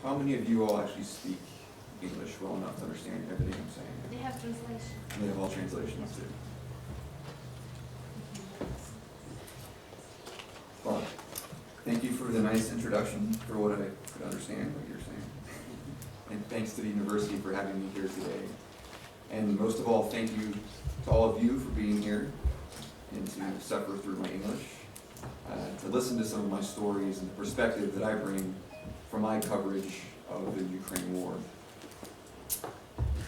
How many of you all actually speak English well enough to understand everything I'm saying? They have translation. And they have all translations too. Well, thank you for the nice introduction for what I could understand what you're saying. And thanks to the university for having me here today. And most of all, thank you to all of you for being here and to suffer through my English, to listen to some of my stories and the perspective that I bring from my coverage of the Ukraine war.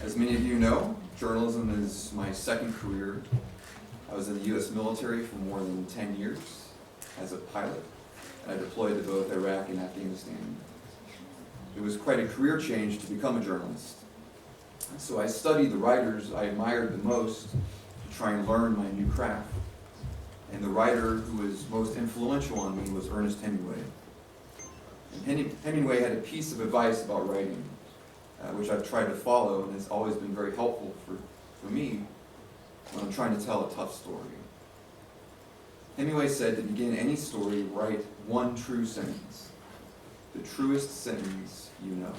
As many of you know, journalism is my second career. I was in the U.S. military for more than 10 years as a pilot, and I deployed to both Iraq and Afghanistan. It was quite a career change to become a journalist. So I studied the writers I admired the most to try and learn my new craft. And the writer who was most influential on me was Ernest Hemingway. And Hemingway had a piece of advice about writing, which I've tried to follow, and it's always been very helpful for me when I'm trying to tell a tough story. Hemingway said, to begin any story, write one true sentence, the truest sentence you know.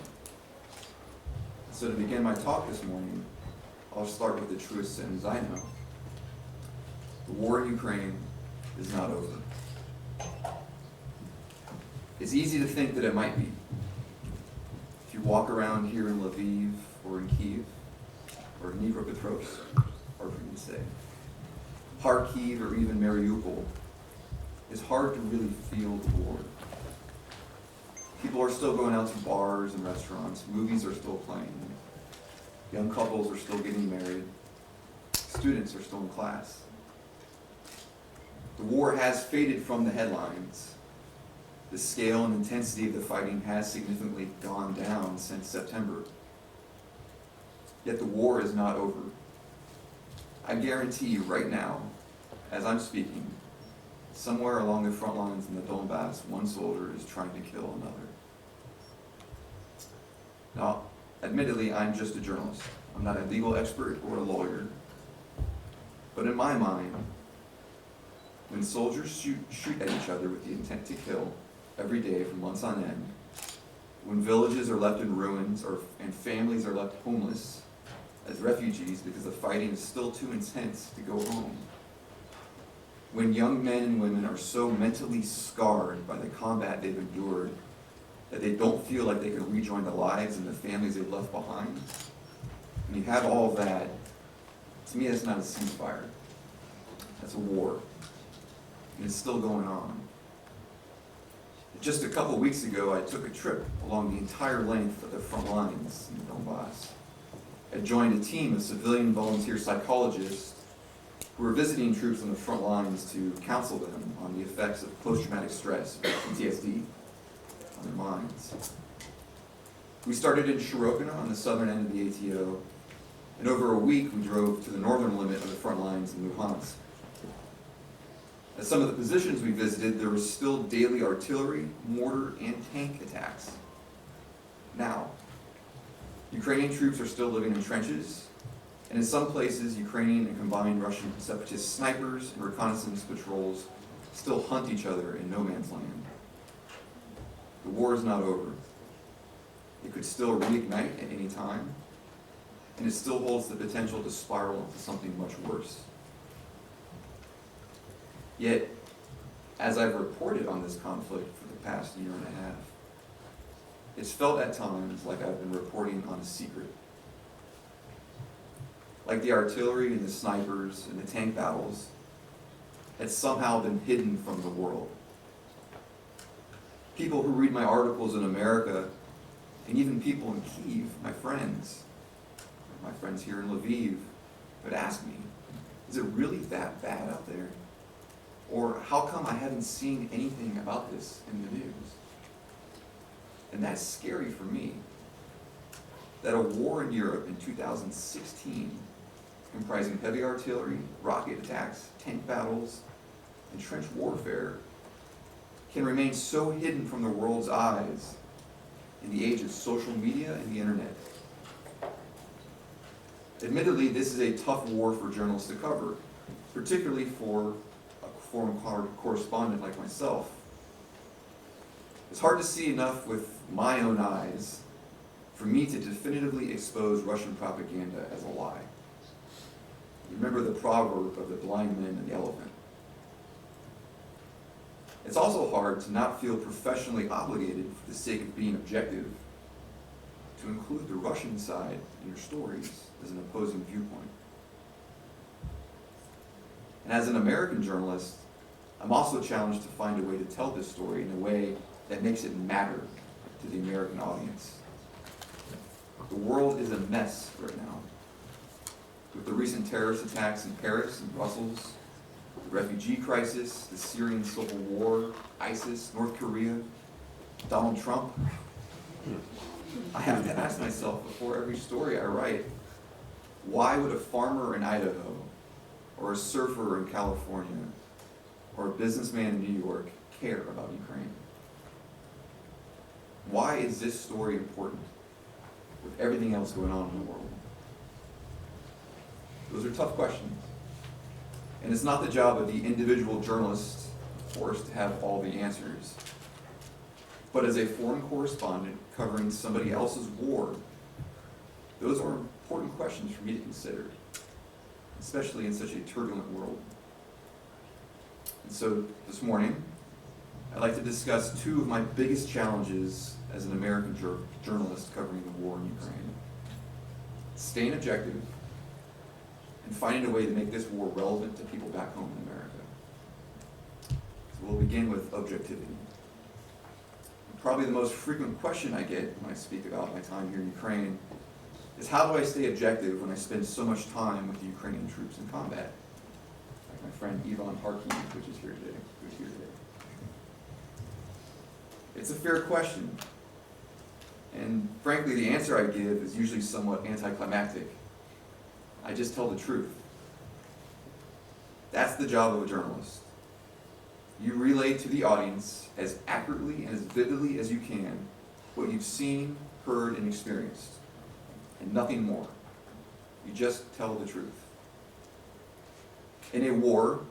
So to begin my talk this morning, I'll start with the truest sentence I know. The war in Ukraine is not over. It's easy to think that it might be. If you walk around here in Lviv or in Kiev or Dnipropetrovsk, hard for me to say, Kharkiv or even Mariupol, it's hard to really feel the war. People are still going out to bars and restaurants, movies are still playing, young couples are still getting married, students are still in class. The war has faded from the headlines. The scale and intensity of the fighting has significantly gone down since September. Yet the war is not over. I guarantee you right now, as I'm speaking, somewhere along the front lines in the Donbass, one soldier is trying to kill another. Now, admittedly, I'm just a journalist. I'm not a legal expert or a lawyer. But in my mind, when soldiers shoot at each other with the intent to kill every day for months on end, when villages are left in ruins and families are left homeless as refugees because the fighting is still too intense to go home, when young men and women are so mentally scarred by the combat they've endured that they don't feel like they can rejoin the lives and the families they've left behind, when you have all of that, to me that's not a ceasefire. That's a war. And it's still going on. Just a couple weeks ago, I took a trip along the entire length of the front lines in Donbass. I joined a team of civilian volunteer psychologists who were visiting troops on the front lines to counsel them on the effects of post-traumatic stress, PTSD, on their minds. We started in Shirokina on the southern end of the ATO, and over a week we drove to the northern limit of the front lines in Luhansk. At some of the positions we visited, there was still daily artillery, mortar, and tank attacks. Now, Ukrainian troops are still living in trenches, and in some places, Ukrainian and combined Russian separatist snipers and reconnaissance patrols still hunt each other in no man's land. The war is not over. It could still reignite at any time, and it still holds the potential to spiral into something much worse. Yet, as I've reported on this conflict for the past year and a half, it's felt at times like I've been reporting on a secret. Like the artillery and the snipers and the tank battles had somehow been hidden from the world. People who read my articles in America, and even people in Kyiv, my friends here in Lviv, would ask me, is it really that bad out there? Or how come I haven't seen anything about this in the news? And that's scary for me, that a war in Europe in 2016, comprising heavy artillery, rocket attacks, tank battles, and trench warfare, can remain so hidden from the world's eyes in the age of social media and the internet. Admittedly, this is a tough war for journalists to cover, particularly for a foreign correspondent like myself. It's hard to see enough with my own eyes for me to definitively expose Russian propaganda as a lie. Remember the proverb of the blind man and the elephant. It's also hard to not feel professionally obligated for the sake of being objective to include the Russian side in your stories as an opposing viewpoint. And as an American journalist, I'm also challenged to find a way to tell this story in a way that makes it matter to the American audience. The world is a mess right now. With the recent terrorist attacks in Paris and Brussels, the refugee crisis, the Syrian civil war, ISIS, North Korea, Donald Trump, I have to ask myself before every story I write, why would a farmer in Idaho, or a surfer in California, or a businessman in New York care about Ukraine? Why is this story important with everything else going on in the world? Those are tough questions. And it's not the job of the individual journalist, of course, to have all the answers. But as a foreign correspondent covering somebody else's war, those are important questions for me to consider, especially in such a turbulent world. And so this morning, I'd like to discuss two of my biggest challenges as an American journalist covering the war in Ukraine. Staying objective and finding a way to make this war relevant to people back home in America. So we'll begin with objectivity. Probably the most frequent question I get when I speak about my time here in Ukraine is, how do I stay objective when I spend so much time with the Ukrainian troops in combat? Like my friend Ivan Harkin, who's here today. It's a fair question. And frankly, the answer I give is usually somewhat anticlimactic. I just tell the truth. That's the job of a journalist. You relay to the audience as accurately and as vividly as you can what you've seen, heard, and experienced, and nothing more. You just tell the truth. In a war,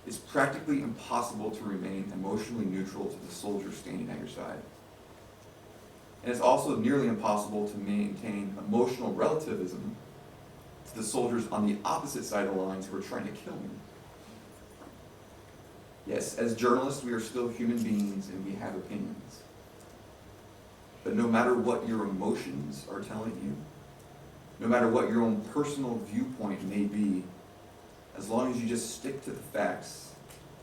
it's practically impossible to remain emotionally neutral to the soldiers standing at your side. And it's also nearly impossible to maintain emotional relativism to the soldiers on the opposite side of the lines who are trying to kill you. Yes, as journalists, we are still human beings and we have opinions. But no matter what your emotions are telling you, no matter what your own personal viewpoint may be, as long as you just stick to the facts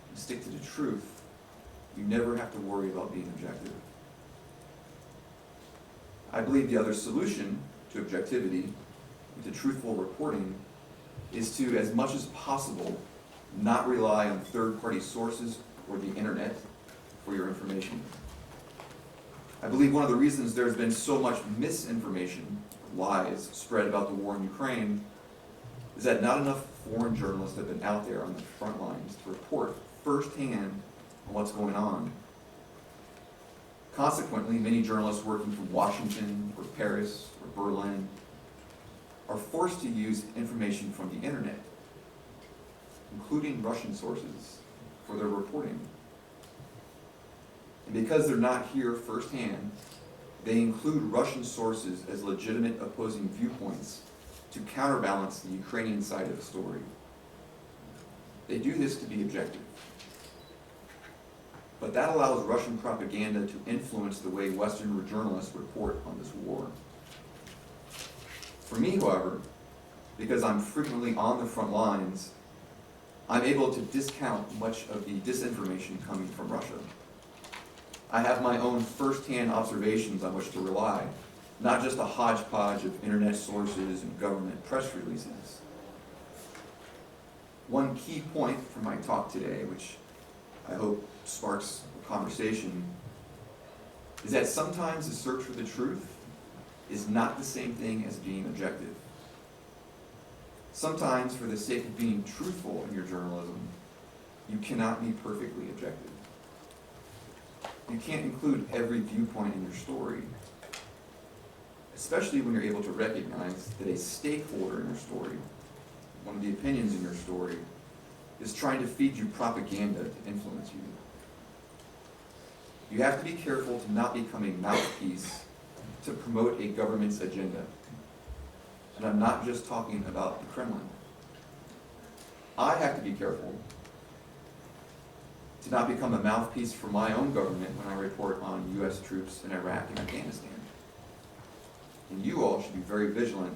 and stick to the truth, you never have to worry about being objective. I believe the other solution to objectivity and to truthful reporting is to, as much as possible, not rely on third-party sources or the internet for your information. I believe one of the reasons there's been so much misinformation, lies, spread about the war in Ukraine is that not enough foreign journalists have been out there on the front lines to report firsthand on what's going on. Consequently, many journalists working from Washington or Paris or Berlin are forced to use information from the internet, including Russian sources, for their reporting. And because they're not here firsthand, they include Russian sources as legitimate opposing viewpoints to counterbalance the Ukrainian side of the story. They do this to be objective. But that allows Russian propaganda to influence the way Western journalists report on this war. For me, however, because I'm frequently on the front lines, I'm able to discount much of the disinformation coming from Russia. I have my own first-hand observations on which to rely, not just a hodgepodge of internet sources and government press releases. One key point from my talk today, which I hope sparks a conversation, is that sometimes the search for the truth is not the same thing as being objective. Sometimes, for the sake of being truthful in your journalism, you cannot be perfectly objective. You can't include every viewpoint in your story, especially when you're able to recognize that a stakeholder in your story, one of the opinions in your story, is trying to feed you propaganda to influence you. You have to be careful to not become a mouthpiece to promote a government's agenda. And I'm not just talking about the Kremlin. I have to be careful to not become a mouthpiece for my own government when I report on U.S. troops in Iraq and Afghanistan. And you all should be very vigilant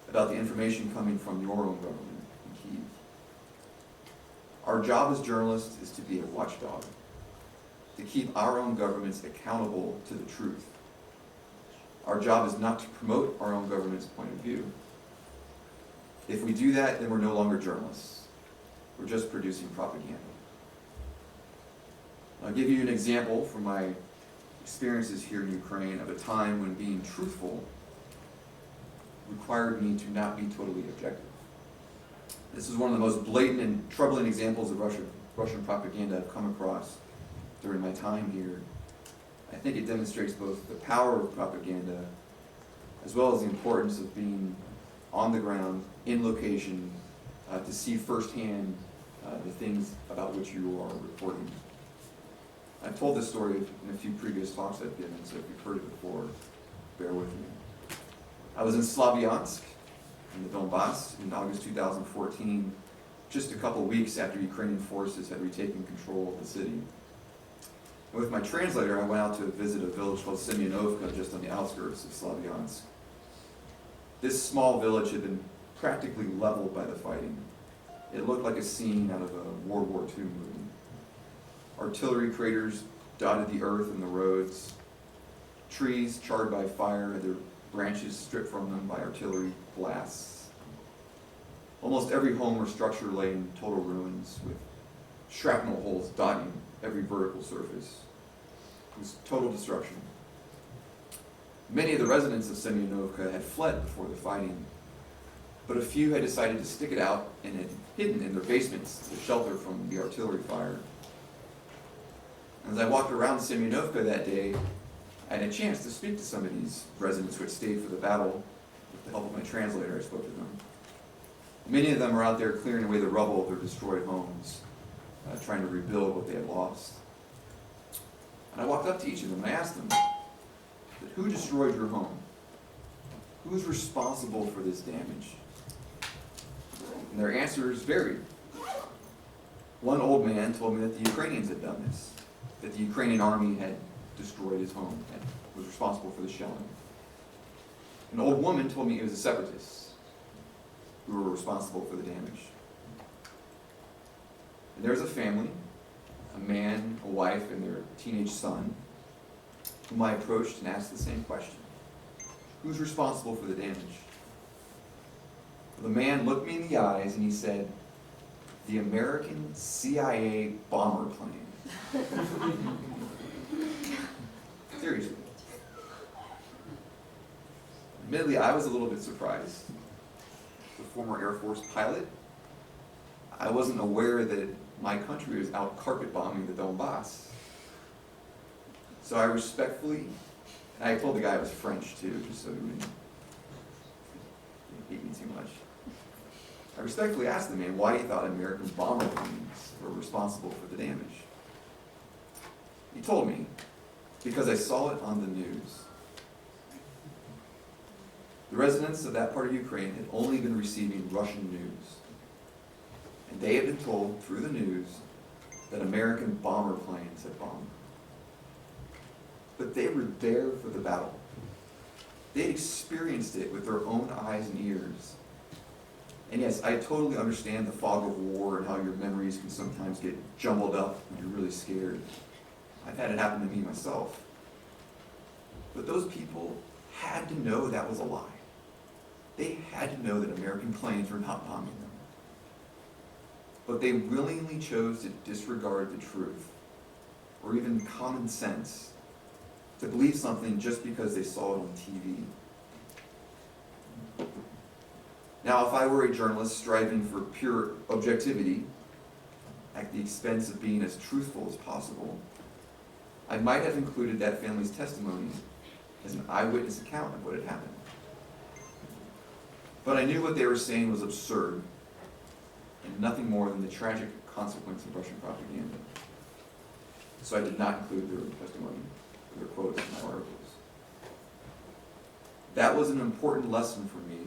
about the information coming from your own government in Kyiv. Our job as journalists is to be a watchdog, to keep our own governments accountable to the truth. Our job is not to promote our own government's point of view. If we do that, then we're no longer journalists. We're just producing propaganda. I'll give you an example from my experiences here in Ukraine of a time when being truthful required me to not be totally objective. This is one of the most blatant and troubling examples of Russian propaganda I've come across during my time here. I think it demonstrates both the power of propaganda as well as the importance of being on the ground, in location, to see firsthand the things about which you are reporting. I've told this story in a few previous talks I've given, so if you've heard it before, bear with me. I was in Slavyansk, in the Donbass, in August 2014, just a couple weeks after Ukrainian forces had retaken control of the city. And with my translator, I went out to visit a village called Semyonovka, just on the outskirts of Slavyansk. This small village had been practically leveled by the fighting. It looked like a scene out of a World War II movie. Artillery craters dotted the earth and the roads. Trees charred by fire had their branches stripped from them by artillery blasts. Almost every home or structure lay in total ruins, with shrapnel holes dotting every vertical surface. It was total destruction. Many of the residents of Semyonovka had fled before the fighting, but a few had decided to stick it out and had hidden in their basements to shelter from the artillery fire. As I walked around Semyonovka that day, I had a chance to speak to some of these residents who had stayed for the battle. With the help of my translator, I spoke to them. Many of them were out there clearing away the rubble of their destroyed homes, trying to rebuild what they had lost. And I walked up to each of them and I asked them, who destroyed your home? Who's responsible for this damage? And their answers varied. One old man told me that the Ukrainians had done this, that the Ukrainian army had destroyed his home and was responsible for the shelling. An old woman told me it was the separatists who were responsible for the damage. And there was a family, a man, a wife, and their teenage son, whom I approached and asked the same question. Who's responsible for the damage? The man looked me in the eyes and he said, the American CIA bomber plane. Seriously. Admittedly, I was a little bit surprised. As a former Air Force pilot, I wasn't aware that my country was out carpet bombing the Donbass. So I respectfully, and I told the guy I was French too, just so he wouldn't hate me too much. I respectfully asked the man why he thought American bomber planes were responsible for the damage. He told me, because I saw it on the news. The residents of that part of Ukraine had only been receiving Russian news. And they had been told through the news that American bomber planes had bombed. But they were there for the battle. They had experienced it with their own eyes and ears. And yes, I totally understand the fog of war and how your memories can sometimes get jumbled up when you're really scared. I've had it happen to me myself. But those people had to know that was a lie. They had to know that American planes were not bombing them. But they willingly chose to disregard the truth, or even common sense, to believe something just because they saw it on TV. Now, if I were a journalist striving for pure objectivity, at the expense of being as truthful as possible, I might have included that family's testimony as an eyewitness account of what had happened. But I knew what they were saying was absurd, and nothing more than the tragic consequence of Russian propaganda. so I did not include their testimony or their quotes in my articles. That was an important lesson for me,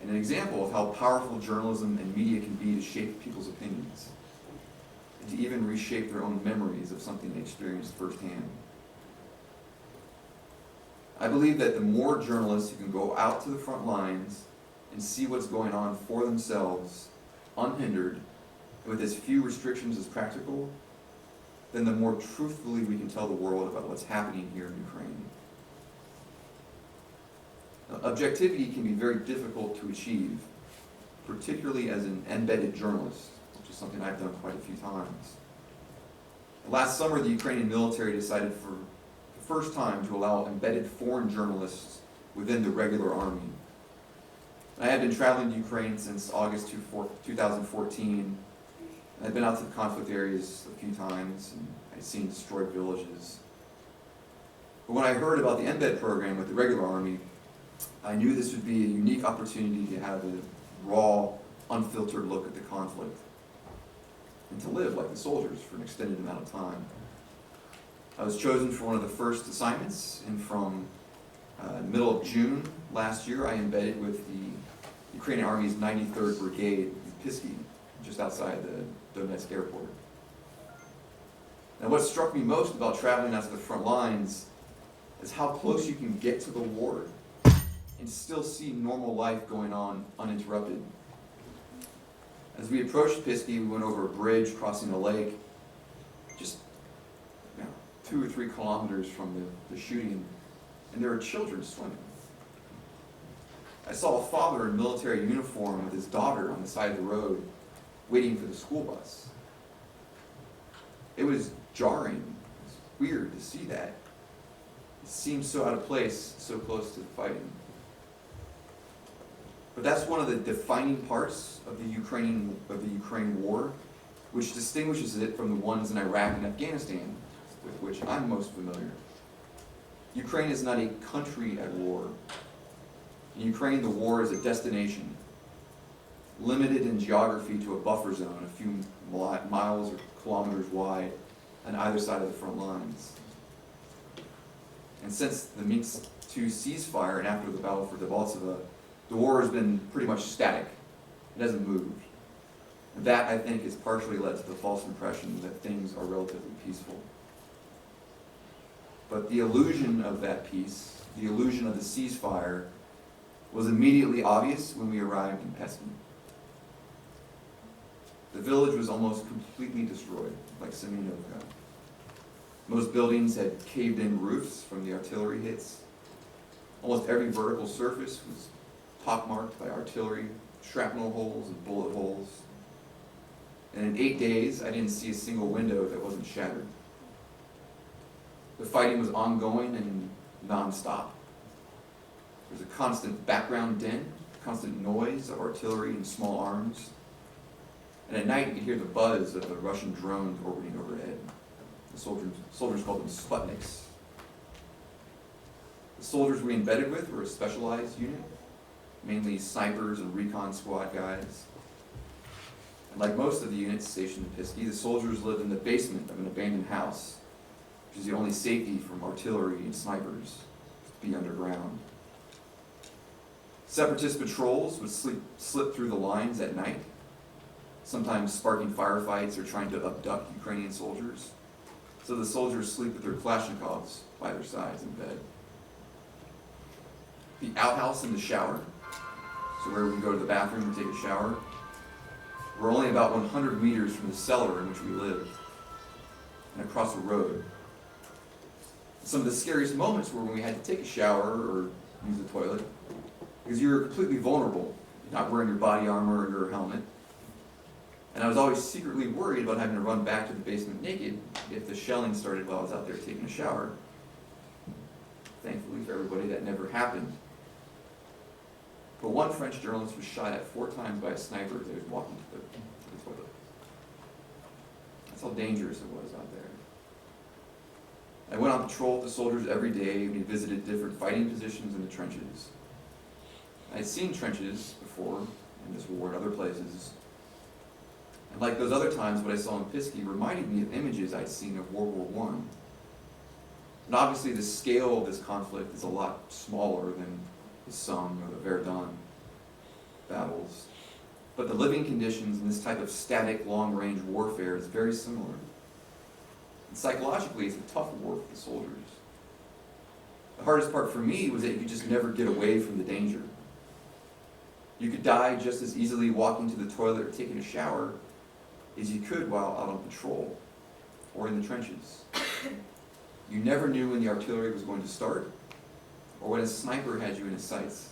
and an example of how powerful journalism and media can be to shape people's opinions, and to even reshape their own memories of something they experienced firsthand. I believe that the more journalists who can go out to the front lines and see what's going on for themselves, unhindered, and with as few restrictions as practical, then the more truthfully we can tell the world about what's happening here in Ukraine. Now, objectivity can be very difficult to achieve, particularly as an embedded journalist, which is something I've done quite a few times. Last summer, the Ukrainian military decided for the first time to allow embedded foreign journalists within the regular army. I had been traveling to Ukraine since August 2014. I'd been out to the conflict areas a few times, and I'd seen destroyed villages. But when I heard about the embed program with the regular army, I knew this would be a unique opportunity to have a raw, unfiltered look at the conflict, and to live like the soldiers for an extended amount of time. I was chosen for one of the first assignments, and from the middle of June last year, I embedded with the Ukrainian Army's 93rd Brigade in Pisky, just outside the Donetsk airport. Now, what struck me most about traveling out to the front lines is how close you can get to the war and still see normal life going on uninterrupted. As we approached Pisky, we went over a bridge crossing a lake, just 2 or 3 kilometers from the shooting, and there were children swimming. I saw a father in military uniform with his daughter on the side of the road, waiting for the school bus. It was jarring. It was weird to see that. It seemed so out of place, so close to the fighting. But that's one of the defining parts of the Ukraine war, which distinguishes it from the ones in Iraq and Afghanistan, with which I'm most familiar. Ukraine is not a country at war. In Ukraine, the war is a destination, limited in geography to a buffer zone a few miles or kilometers wide on either side of the front lines. And since the Minsk II ceasefire and after the battle for Debaltseve, the war has been pretty much static. It hasn't moved. And that, I think, has partially led to the false impression that things are relatively peaceful. But the illusion of that peace, the illusion of the ceasefire, was immediately obvious when we arrived in Pesky. The village was almost completely destroyed, like Semyonovka. Most buildings had caved-in roofs from the artillery hits. Almost every vertical surface was pockmarked by artillery, shrapnel holes, and bullet holes. And in 8 days, I didn't see a single window that wasn't shattered. The fighting was ongoing and non-stop. There's a constant background din, constant noise of artillery and small arms. And at night, you could hear the buzz of the Russian drones orbiting overhead. The soldiers called them Sputniks. The soldiers we embedded with were a specialized unit, mainly snipers and recon squad guys. And like most of the units stationed in Pisky, the soldiers lived in the basement of an abandoned house, which is the only safety from artillery and snipers, to be underground. Separatist patrols would slip through the lines at night, sometimes sparking firefights or trying to abduct Ukrainian soldiers. So the soldiers sleep with their Kalashnikovs by their sides in bed. The outhouse and the shower, so where we go to the bathroom and take a shower, were only about 100 meters from the cellar in which we lived, and across a road. Some of the scariest moments were when we had to take a shower or use the toilet, because you were completely vulnerable, not wearing your body armor or your helmet. And I was always secretly worried about having to run back to the basement naked if the shelling started while I was out there taking a shower. Thankfully for everybody, that never happened. But one French journalist was shot at 4 times by a sniper as he was walking to the toilet. That's how dangerous it was out there. I went on patrol with the soldiers every day, and we visited different fighting positions in the trenches. I had seen trenches before in this war and other places. And like those other times, what I saw in Pisky reminded me of images I'd seen of World War I. And obviously the scale of this conflict is a lot smaller than the Somme or the Verdun battles. But the living conditions in this type of static, long-range warfare is very similar. And psychologically, it's a tough war for the soldiers. The hardest part for me was that you could just never get away from the danger. You could die just as easily walking to the toilet or taking a shower as you could while out on patrol or in the trenches. You never knew when the artillery was going to start or when a sniper had you in his sights.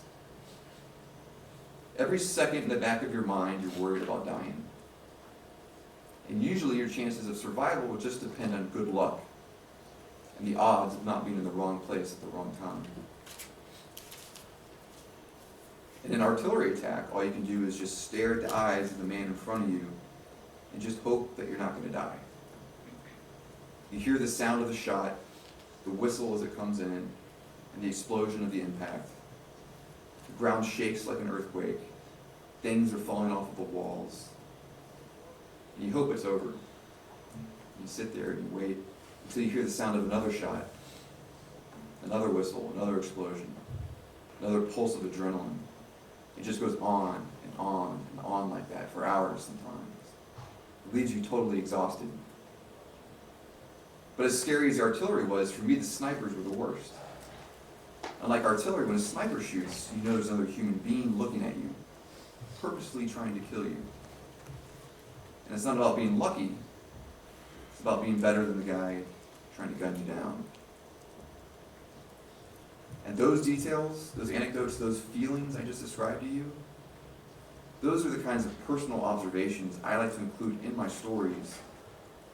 Every second in the back of your mind, you're worried about dying. And usually your chances of survival will just depend on good luck and the odds of not being in the wrong place at the wrong time. In an artillery attack, all you can do is just stare at the eyes of the man in front of you and just hope that you're not going to die. You hear the sound of the shot, the whistle as it comes in, and the explosion of the impact. The ground shakes like an earthquake. Things are falling off of the walls. And you hope it's over. You sit there and you wait until you hear the sound of another shot, another whistle, another explosion, another pulse of adrenaline. It just goes on and on and on like that for hours sometimes. It leaves you totally exhausted. But as scary as the artillery was, for me the snipers were the worst. Unlike artillery, when a sniper shoots, you know there's another human being looking at you, purposely trying to kill you. And it's not about being lucky, it's about being better than the guy trying to gun you down. And those details, those anecdotes, those feelings I just described to you, those are the kinds of personal observations I like to include in my stories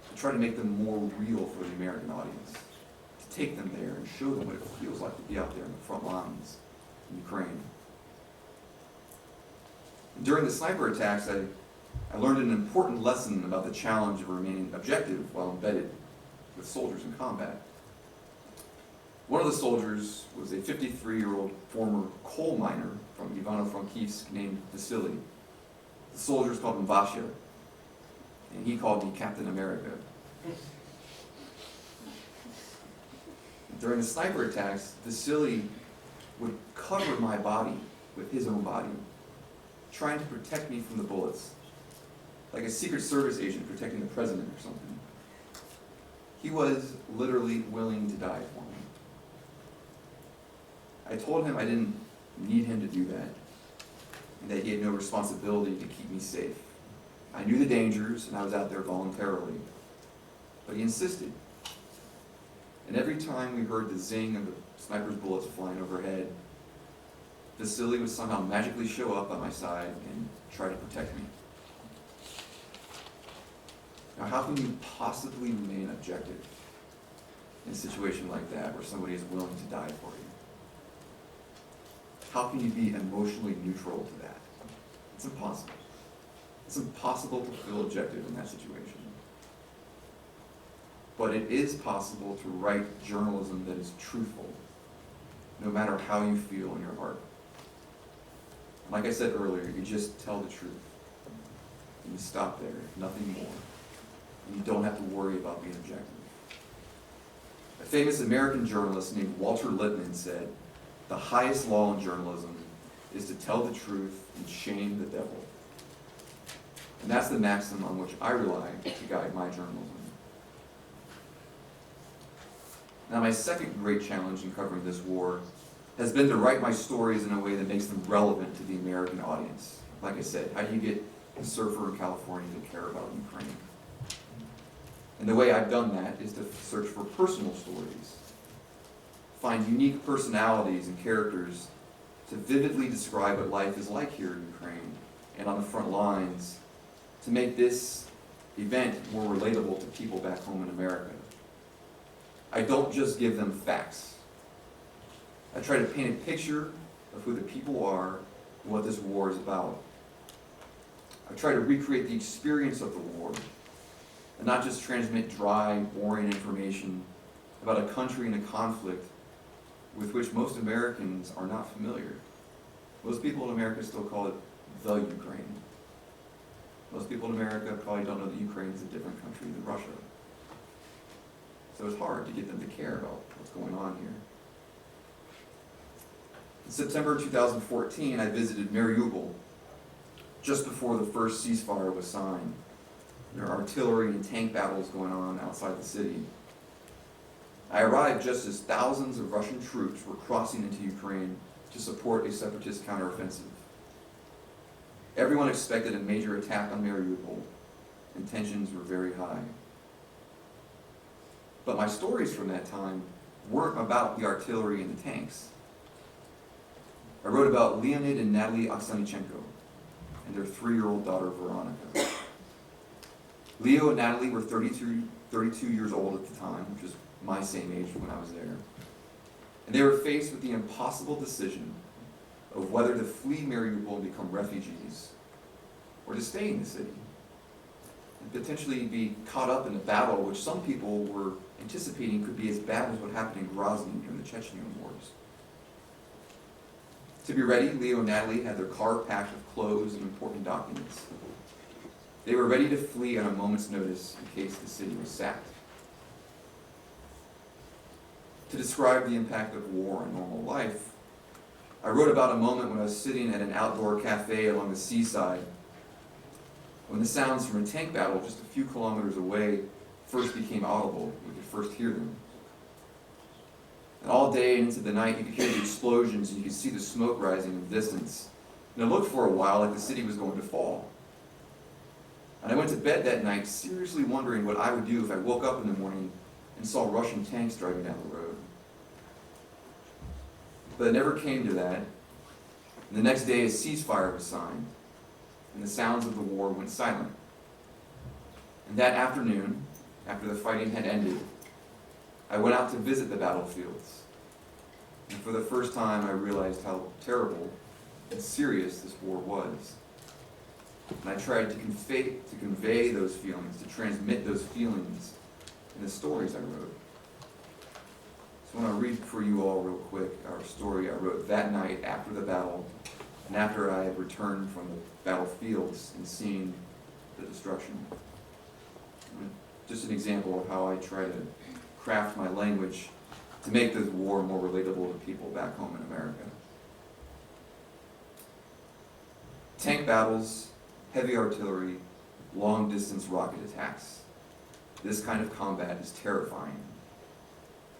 to try to make them more real for the American audience, to take them there and show them what it feels like to be out there in the front lines in Ukraine. During the sniper attacks, I learned an important lesson about the challenge of remaining objective while embedded with soldiers in combat. One of the soldiers was a 53-year-old former coal miner from Ivano-Frankivsk named Vasily. The soldiers called him Vasya, and he called me Captain America. During the sniper attacks, Vasily would cover my body with his own body, trying to protect me from the bullets, like a Secret Service agent protecting the president or something. He was literally willing to die for me. I told him I didn't need him to do that, and that he had no responsibility to keep me safe. I knew the dangers, and I was out there voluntarily. But he insisted. And every time we heard the zing of the sniper's bullets flying overhead, Vasily would somehow magically show up by my side and try to protect me. Now, how can you possibly remain objective in a situation like that where somebody is willing to die for you? How can you be emotionally neutral to that? It's impossible. It's impossible to feel objective in that situation. But it is possible to write journalism that is truthful, no matter how you feel in your heart. And like I said earlier, you just tell the truth. And you stop there, nothing more. And you don't have to worry about being objective. A famous American journalist named Walter Lippmann said, "The highest law in journalism is to tell the truth and shame the devil." And that's the maxim on which I rely to guide my journalism. Now, my second great challenge in covering this war has been to write my stories in a way that makes them relevant to the American audience. Like I said, how do you get a surfer in California to care about Ukraine? And the way I've done that is to search for personal stories, find unique personalities and characters to vividly describe what life is like here in Ukraine and on the front lines, to make this event more relatable to people back home in America. I don't just give them facts. I try to paint a picture of who the people are and what this war is about. I try to recreate the experience of the war and not just transmit dry, boring information about a country in a conflict with which most Americans are not familiar. Most people in America still call it the Ukraine. Most people in America probably don't know that Ukraine is a different country than Russia. So it's hard to get them to care about what's going on here. In September 2014, I visited Mariupol just before the first ceasefire was signed. There are artillery and tank battles going on outside the city. I arrived just as thousands of Russian troops were crossing into Ukraine to support a separatist counteroffensive. Everyone expected a major attack on Mariupol, and tensions were very high. But my stories from that time weren't about the artillery and the tanks. I wrote about Leonid and Natalie Oksanichenko and their 3-year-old daughter, Veronica. Leo and Natalie were 32 years old at the time, which is my same age when I was there. And they were faced with the impossible decision of whether to flee Mariupol and become refugees, or to stay in the city, and potentially be caught up in a battle which some people were anticipating could be as bad as what happened in Grozny during the Chechen Wars. To be ready, Leo and Natalie had their car packed with clothes and important documents. They were ready to flee on a moment's notice in case the city was sacked. To describe the impact of war on normal life, I wrote about a moment when I was sitting at an outdoor cafe along the seaside, when the sounds from a tank battle just a few kilometers away first became audible. We could first hear them. And all day and into the night, you could hear the explosions and you could see the smoke rising in the distance. And it looked for a while like the city was going to fall. And I went to bed that night seriously wondering what I would do if I woke up in the morning and saw Russian tanks driving down the road. But it never came to that. And the next day, a ceasefire was signed, and the sounds of the war went silent. And that afternoon, after the fighting had ended, I went out to visit the battlefields. And for the first time, I realized how terrible and serious this war was. And I tried to convey those feelings, to transmit those feelings in the stories I wrote. So I want to read for you all real quick our story I wrote that night after the battle, and after I had returned from the battlefields and seen the destruction. Just an example of how I try to craft my language to make this war more relatable to people back home in America. Tank battles, heavy artillery, long-distance rocket attacks. This kind of combat is terrifying.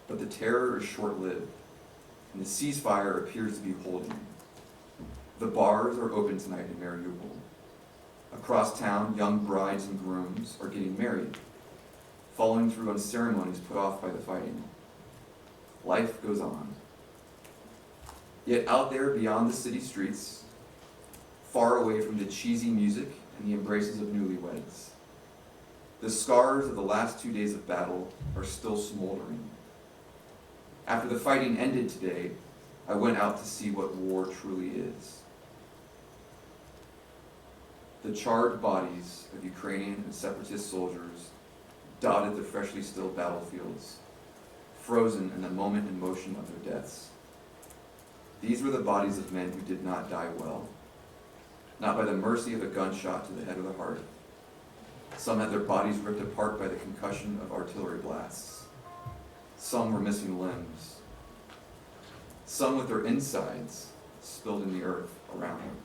But the terror is short-lived, and the ceasefire appears to be holding. The bars are open tonight in Mariupol. Across town, young brides and grooms are getting married, following through on ceremonies put off by the fighting. Life goes on. Yet out there beyond the city streets, far away from the cheesy music and the embraces of newlyweds, the scars of the last 2 days of battle are still smoldering. After the fighting ended today, I went out to see what war truly is. The charred bodies of Ukrainian and separatist soldiers dotted the freshly stilled battlefields, frozen in the moment and motion of their deaths. These were the bodies of men who did not die well, not by the mercy of a gunshot to the head or the heart. Some had their bodies ripped apart by the concussion of artillery blasts. Some were missing limbs. Some with their insides spilled in the earth around them.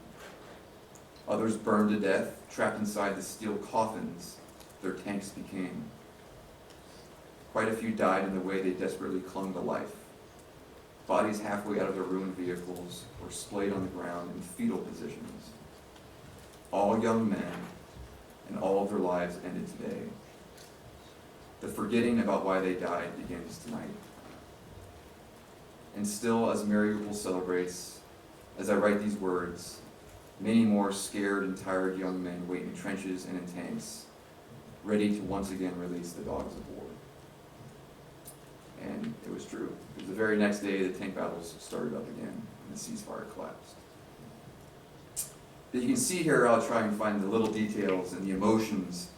Others burned to death, trapped inside the steel coffins their tanks became. Quite a few died in the way they desperately clung to life. Bodies halfway out of their ruined vehicles were splayed on the ground in fetal positions. All young men, and all of their lives ended today. The forgetting about why they died begins tonight. And still, as Mariupol celebrates, as I write these words, many more scared and tired young men wait in trenches and in tanks, ready to once again release the dogs of war. And it was true. It was the very next day the tank battles started up again and the ceasefire collapsed. But you can see here I'll try and find the little details and the emotions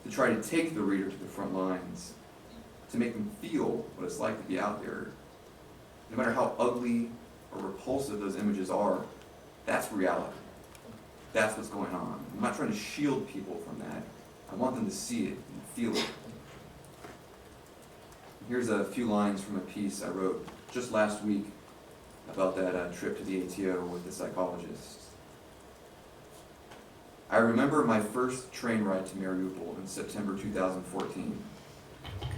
to try to take the reader to the front lines, to make them feel what it's like to be out there. No matter how ugly or repulsive those images are, that's reality. that's what's going on. I'm not trying to shield people from that. I want them to see it and feel it. Here's a few lines from a piece I wrote just last week about that trip to the ATO with the psychologist. I remember my first train ride to Mariupol in September 2014,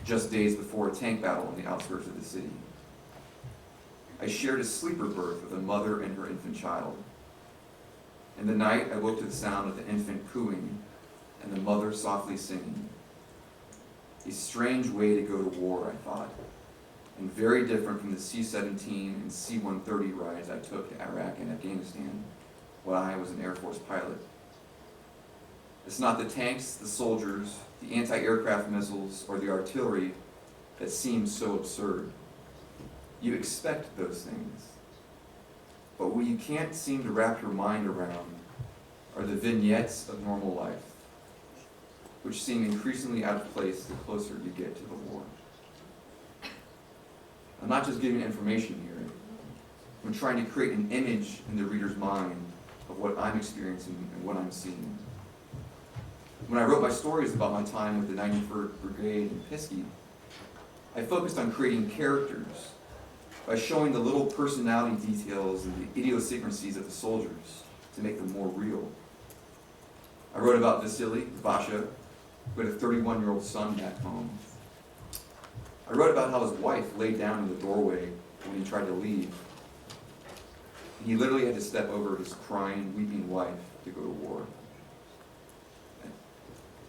just days before a tank battle on the outskirts of the city. I shared a sleeper berth with a mother and her infant child. In the night, I woke to the sound of the infant cooing and the mother softly singing. A strange way to go to war, I thought, and very different from the C-17 and C-130 rides I took to Iraq and Afghanistan when I was an Air Force pilot. It's not the tanks, the soldiers, the anti-aircraft missiles, or the artillery that seems so absurd. You expect those things. But what you can't seem to wrap your mind around are the vignettes of normal life, which seem increasingly out of place the closer you get to the war. I'm not just giving information here. I'm trying to create an image in the reader's mind of what I'm experiencing and what I'm seeing. When I wrote my stories about my time with the 91st Brigade in Pisky, I focused on creating characters by showing the little personality details and the idiosyncrasies of the soldiers to make them more real. I wrote about Vasily, Vasha, who had a 31-year-old son back home. I wrote about how his wife laid down in the doorway when he tried to leave. He literally had to step over his crying, weeping wife to go to war. I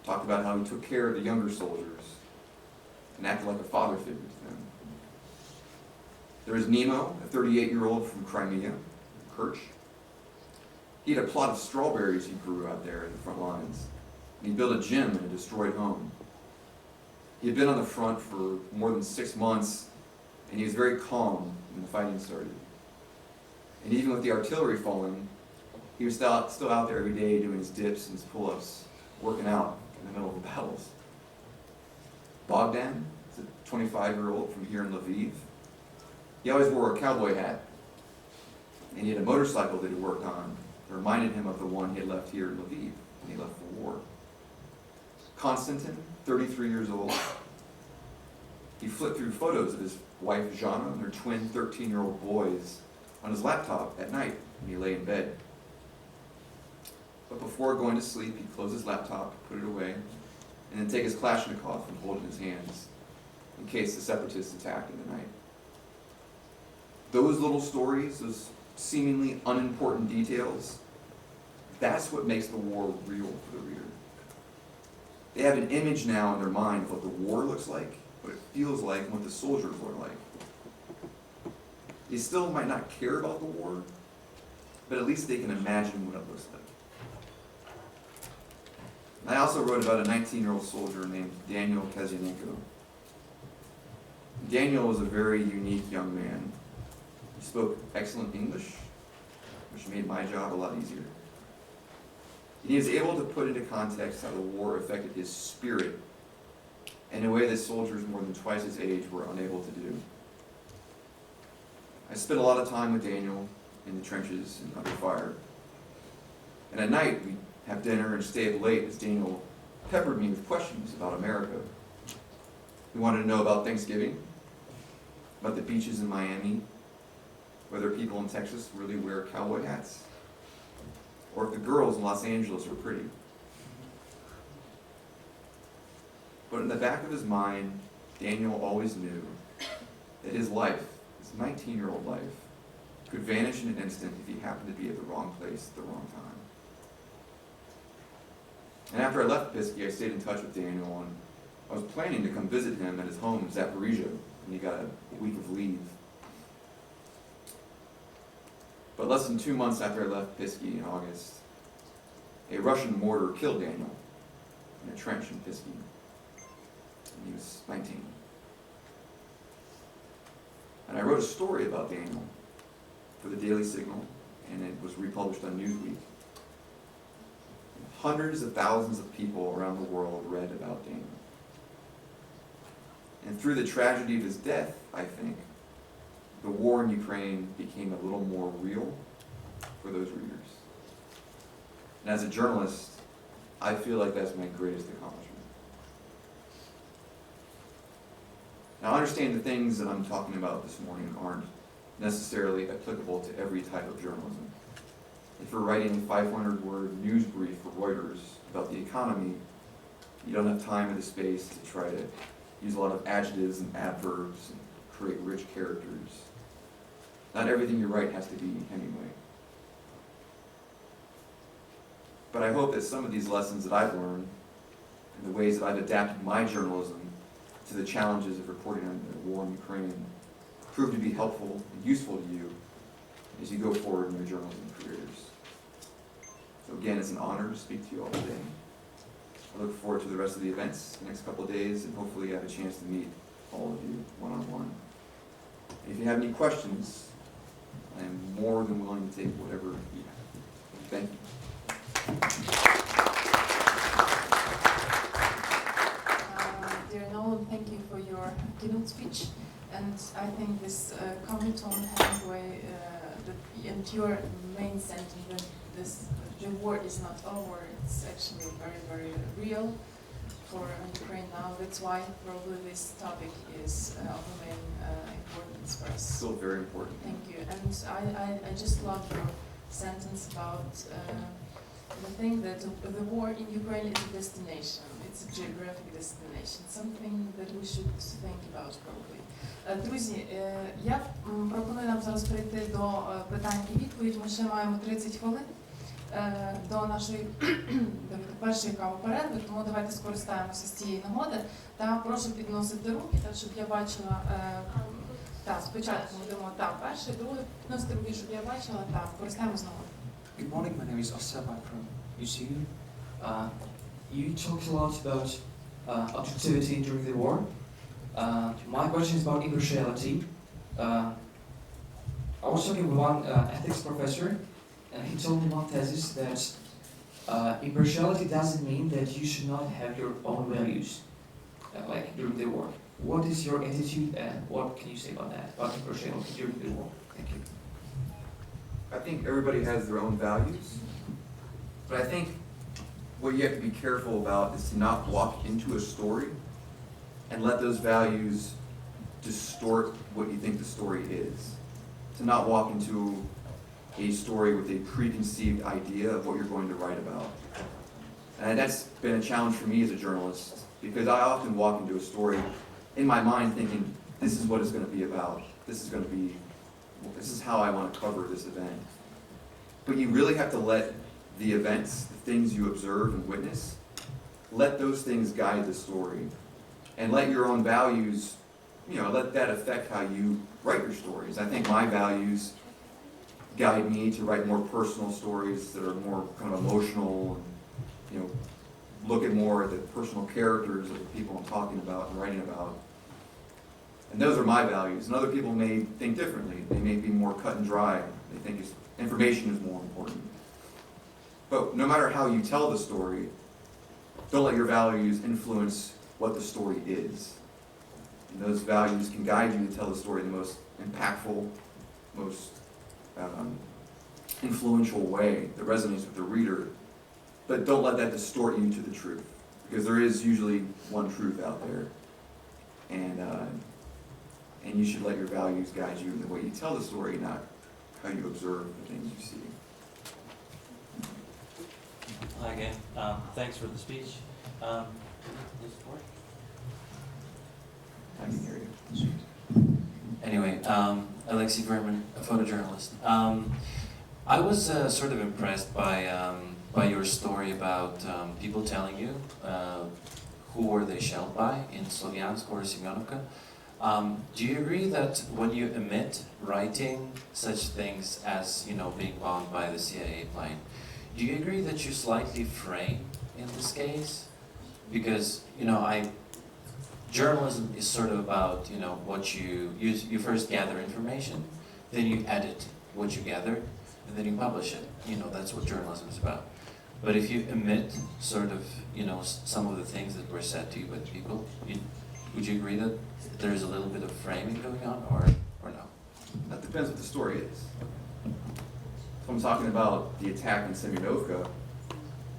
talked about how he took care of the younger soldiers and acted like a father figure to them. There was Nemo, a 38-year-old from Crimea, Kerch. He had a plot of strawberries he grew out there in the front lines. And he built a gym in a destroyed home. He had been on the front for more than 6 months, and he was very calm when the fighting started. And even with the artillery falling, he was still out there every day doing his dips and his pull-ups, working out in the middle of the battles. Bogdan is a 25-year-old from here in Lviv. He always wore a cowboy hat, and he had a motorcycle that he worked on that reminded him of the one he had left here in Lviv when he left for war. Konstantin, 33 years old. He flipped through photos of his wife Zhana and their twin 13-year-old boys on his laptop at night when he lay in bed. But before going to sleep, he'd close his laptop, put it away, and then take his Kalashnikov and hold it in his hands in case the separatists attacked in the night. Those little stories, those seemingly unimportant details, that's what makes the war real for the reader. They have an image now in their mind of what the war looks like, what it feels like, and what the soldiers look like. They still might not care about the war, but at least they can imagine what it looks like. And I also wrote about a 19-year-old soldier named Daniel Kazyanenko. Daniel was a very unique young man. He spoke excellent English, which made my job a lot easier. And he was able to put into context how the war affected his spirit in a way that soldiers more than twice his age were unable to do. I spent a lot of time with Daniel in the trenches and under fire. And at night, we'd have dinner and stay up late as Daniel peppered me with questions about America. He wanted to know about Thanksgiving, about the beaches in Miami, whether people in Texas really wear cowboy hats, or if the girls in Los Angeles were pretty. But in the back of his mind, Daniel always knew that his life, his 19-year-old life, could vanish in an instant if he happened to be at the wrong place at the wrong time. And after I left Pisky, I stayed in touch with Daniel, and I was planning to come visit him at his home in Zaporizhia, and he got a week of leave. But less than 2 months after I left Pisky in August, a Russian mortar killed Daniel in a trench in Pisky. And he was 19. And I wrote a story about Daniel for the Daily Signal, and it was republished on Newsweek. Hundreds of thousands of people around the world read about Daniel. And through the tragedy of his death, I think, the war in Ukraine became a little more real for those readers. And as a journalist, I feel like that's my greatest accomplishment. Now, I understand the things that I'm talking about this morning aren't necessarily applicable to every type of journalism. If you're writing a 500-word news brief for Reuters about the economy, you don't have time or the space to try to use a lot of adjectives and adverbs and create rich characters. Not everything you write has to be Hemingway. But I hope that some of these lessons that I've learned and the ways that I've adapted my journalism to the challenges of reporting on the war in Ukraine prove to be helpful and useful to you as you go forward in your journalism careers. So again, it's an honor to speak to you all today. I look forward to the rest of the events the next couple of days, and hopefully have a chance to meet all of you one-on-one. If you have any questions, I am more than willing to take whatever you have. Thank you. Dear Nolan, thank you for your keynote speech, and I think this comment on Hemingway and your main sentiment that the war is not over, it's actually very, very real for Ukraine now. That's why probably this topic is of the main importance for us. Still very important. Thank you. And I just love your sentence about the thing that the war in Ukraine is a destination. It's a geographic destination. Something that we should think about probably. Друзі, я пропоную нам зараз перейти до питань і відповідь. Ми ще маємо 30 хвилин до нашої першої кавоперерви, тому давайте скористаємося з цієї нагоди. Та прошу підносити руки, так щоб я бачила. Так, спочатку ми йдемо перший, другий, підносити руки, щоб я бачила. Так, користаємося нагодою. Good morning, my name is Osama from UCU. You talked a lot about objectivity during the war. My question is about impartiality. I was talking with one ethics professor, and he told me in one thesis that impartiality doesn't mean that you should not have your own values, like during the war. What is your attitude, and what can you say about that, about impartiality during the war? Thank you. I think everybody has their own values, but I think what you have to be careful about is to not walk into a story and let those values distort what you think the story is. To not walk into a story with a preconceived idea of what you're going to write about. And that's been a challenge for me as a journalist, because I often walk into a story in my mind thinking, this is what it's going to be about. This is how I want to cover this event. But you really have to let the events, the things you observe and witness, let those things guide the story. And let your own values, let that affect how you write your stories. I think my values guide me to write more personal stories that are more kind of emotional and, look at more at the personal characters of the people I'm talking about and writing about. And those are my values. And other people may think differently. They may be more cut and dry. They think information is more important. But no matter how you tell the story, don't let your values influence what the story is. And those values can guide you to tell the story in the most impactful, most influential way that resonates with the reader. But don't let that distort you to the truth, because there is usually one truth out there. And you should let your values guide you in the way you tell the story, not how you observe the things you see. Hi again. Thanks for the speech. I can hear you. Anyway, Alexei Berman, a photojournalist. I was sort of impressed by your story about people telling you who were they shelled by in Slovyansk or Semyonovka. Do you agree that when you omit writing such things as, being bombed by the CIA plane, do you agree that you slightly frame in this case? Because, journalism is sort of about, what you first gather information, then you edit what you gather, and then you publish it. That's what journalism is about. But if you omit sort of, some of the things that were said to you by people, would you agree that there's a little bit of framing going on, or no? That depends what the story is. If I'm talking about the attack in Semyonovka,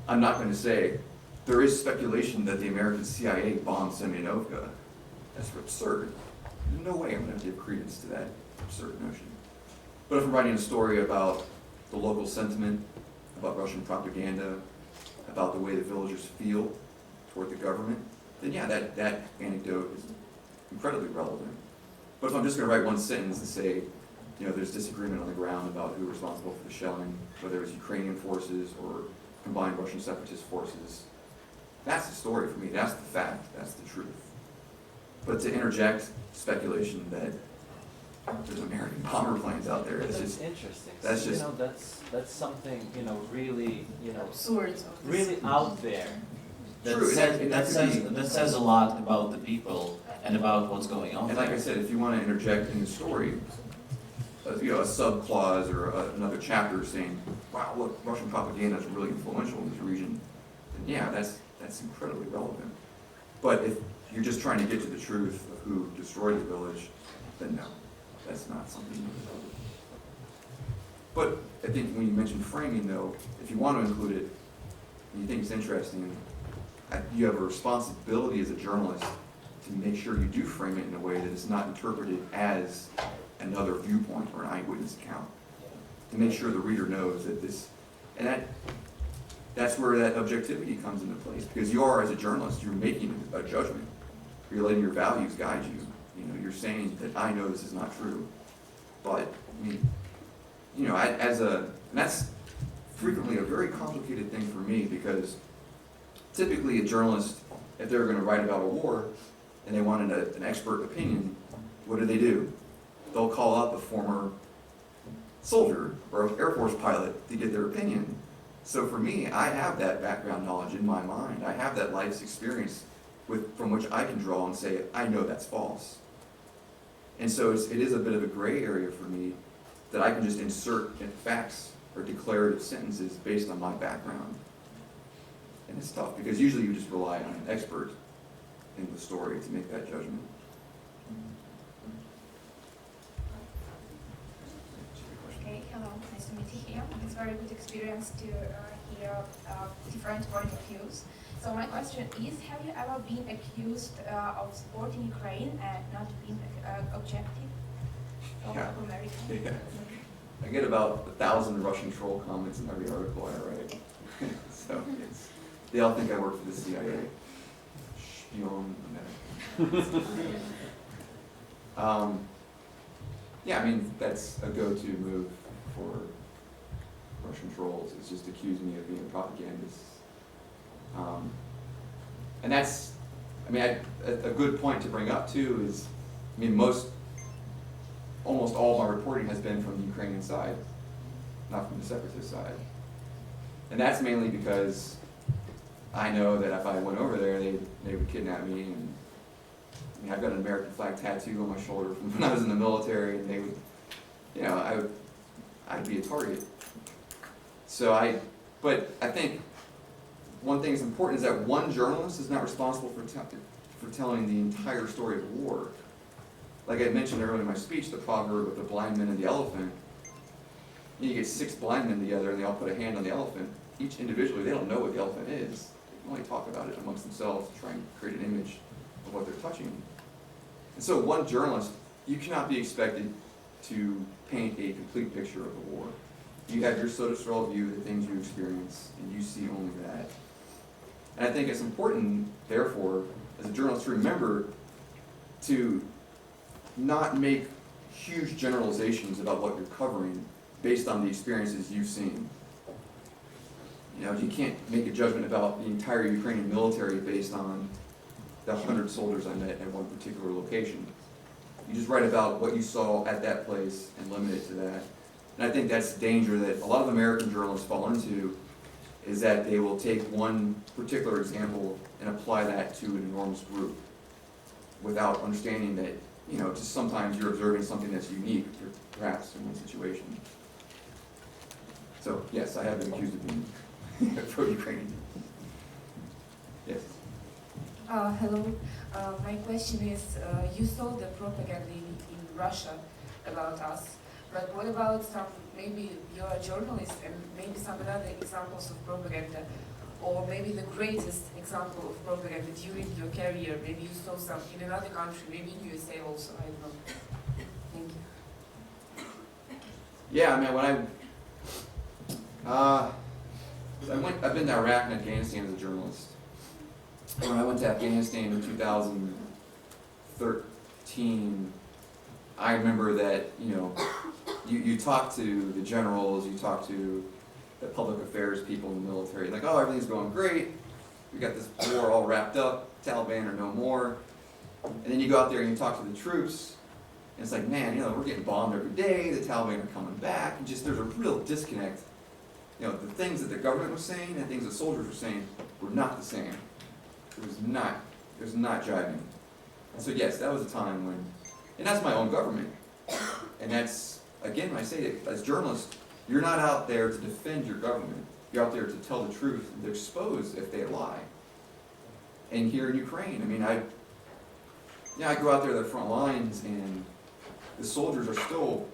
I'm not going to say there is speculation that the American CIA bombed Semyonovka. That's absurd. There's no way I'm going to give credence to that absurd notion. But if I'm writing a story about the local sentiment, about Russian propaganda, about the way the villagers feel toward the government, then yeah, that anecdote is incredibly relevant. But if I'm just going to write one sentence and say, you know, there's disagreement on the ground about who was responsible for the shelling, whether it was Ukrainian forces or combined Russian separatist forces, that's the story for me. That's the fact. That's the truth. But to interject speculation that there's American bomber planes out there, it's That's just, interesting. that's So, just- you know, that's something, you know, really, you know, Absurd. of this. really out there. That True, says, and that could says, be- that says a lot about the people and about what's going on and like I there. said, if you want to interject in the story, you know, a subclause or another chapter saying, wow, look, Russian propaganda is really influential in this region, then yeah, that's incredibly relevant. But if you're just trying to get to the truth of who destroyed the village, then no, that's not something you can do. But I think when you mention framing though, if you want to include it, and you think it's interesting, you have a responsibility as a journalist to make sure you do frame it in a way that it's not interpreted as another viewpoint or an eyewitness account. To make sure the reader knows that this, and that's where that objectivity comes into place. Because you are, as a journalist, you're making a judgment. You're letting your values guide you. You know, you're saying that I know this is not true. But, I mean, you know, and that's frequently a very complicated thing for me because typically a journalist, if they're going to write about a war and they wanted an expert opinion, what do? They'll call up a former soldier or an Air Force pilot to get their opinion. So for me, I have that background knowledge in my mind. I have that life's experience from which I can draw and say, I know that's false. And so it is a bit of a gray area for me that I can just insert facts or declarative sentences based on my background. And it's tough because usually you just rely on an expert in the story to make that judgment. Okay, hello, nice to meet you here. It's a very good experience to hear different point of views. So my question is, have you ever been accused of supporting Ukraine and not being objective from Yeah. America? Yeah. I get about 1,000 Russian troll comments in every article I write. So they all think I work for the CIA. Spion. Yeah, I mean, that's a go-to move for Russian trolls, is just accuse me of being a propagandist. And that's, I mean, a good point to bring up too is, I mean, almost all of my reporting has been from the Ukrainian side, not from the separatist side. And that's mainly because I know that if I went over there, they would kidnap me. And I mean, I've got an American flag tattoo on my shoulder from when I was in the military, and they would, you know, I'd be a target. But I think one thing that's important is that one journalist is not responsible for telling the entire story of the war. Like I mentioned earlier in my speech, the proverb of the blind man and the elephant. You get 6 blind men together and they all put a hand on the elephant. Each individually, they don't know what the elephant is. They can only talk about it amongst themselves to try and create an image of what they're touching. And so one journalist, you cannot be expected to paint a complete picture of the war. You have your Soderstrom view, the things you experience, and you see only that. And I think it's important, therefore, as a journalist to remember to not make huge generalizations about what you're covering based on the experiences you've seen. You know, you can't make a judgment about the entire Ukrainian military based on the 100 soldiers I met at one particular location. You just write about what you saw at that place and limit it to that. And I think that's the danger that a lot of American journalists fall into, is that they will take one particular example and apply that to an enormous group without understanding that, you know, just sometimes you're observing something that's unique, perhaps in one situation. So, yes, I have been accused of being pro-Ukrainian. Yes. Hello, my question is, you saw the propaganda in Russia about us, but what about maybe you're a journalist and maybe some other examples of propaganda or maybe the greatest example of propaganda during your career? Maybe you saw some in another country, maybe in USA also, I don't know. Thank you. Yeah, I mean, I've been to Iraq and Afghanistan as a journalist. When I went to Afghanistan in 2013, I remember that, you talk to the generals, you talk to the public affairs people in the military, like, oh, everything's going great, we got this war all wrapped up, Taliban are no more. And then you go out there and you talk to the troops, and it's like, man, we're getting bombed every day, the Taliban are coming back, and just there's a real disconnect. The things that the government was saying and things the soldiers were saying were not the same. It was not jiving. And so yes, that was a time when, and that's my own government. And that's, again, when I say that, as journalists, you're not out there to defend your government. You're out there to tell the truth and to expose if they lie. And here in Ukraine, I mean, I go out there to the front lines, and the soldiers are still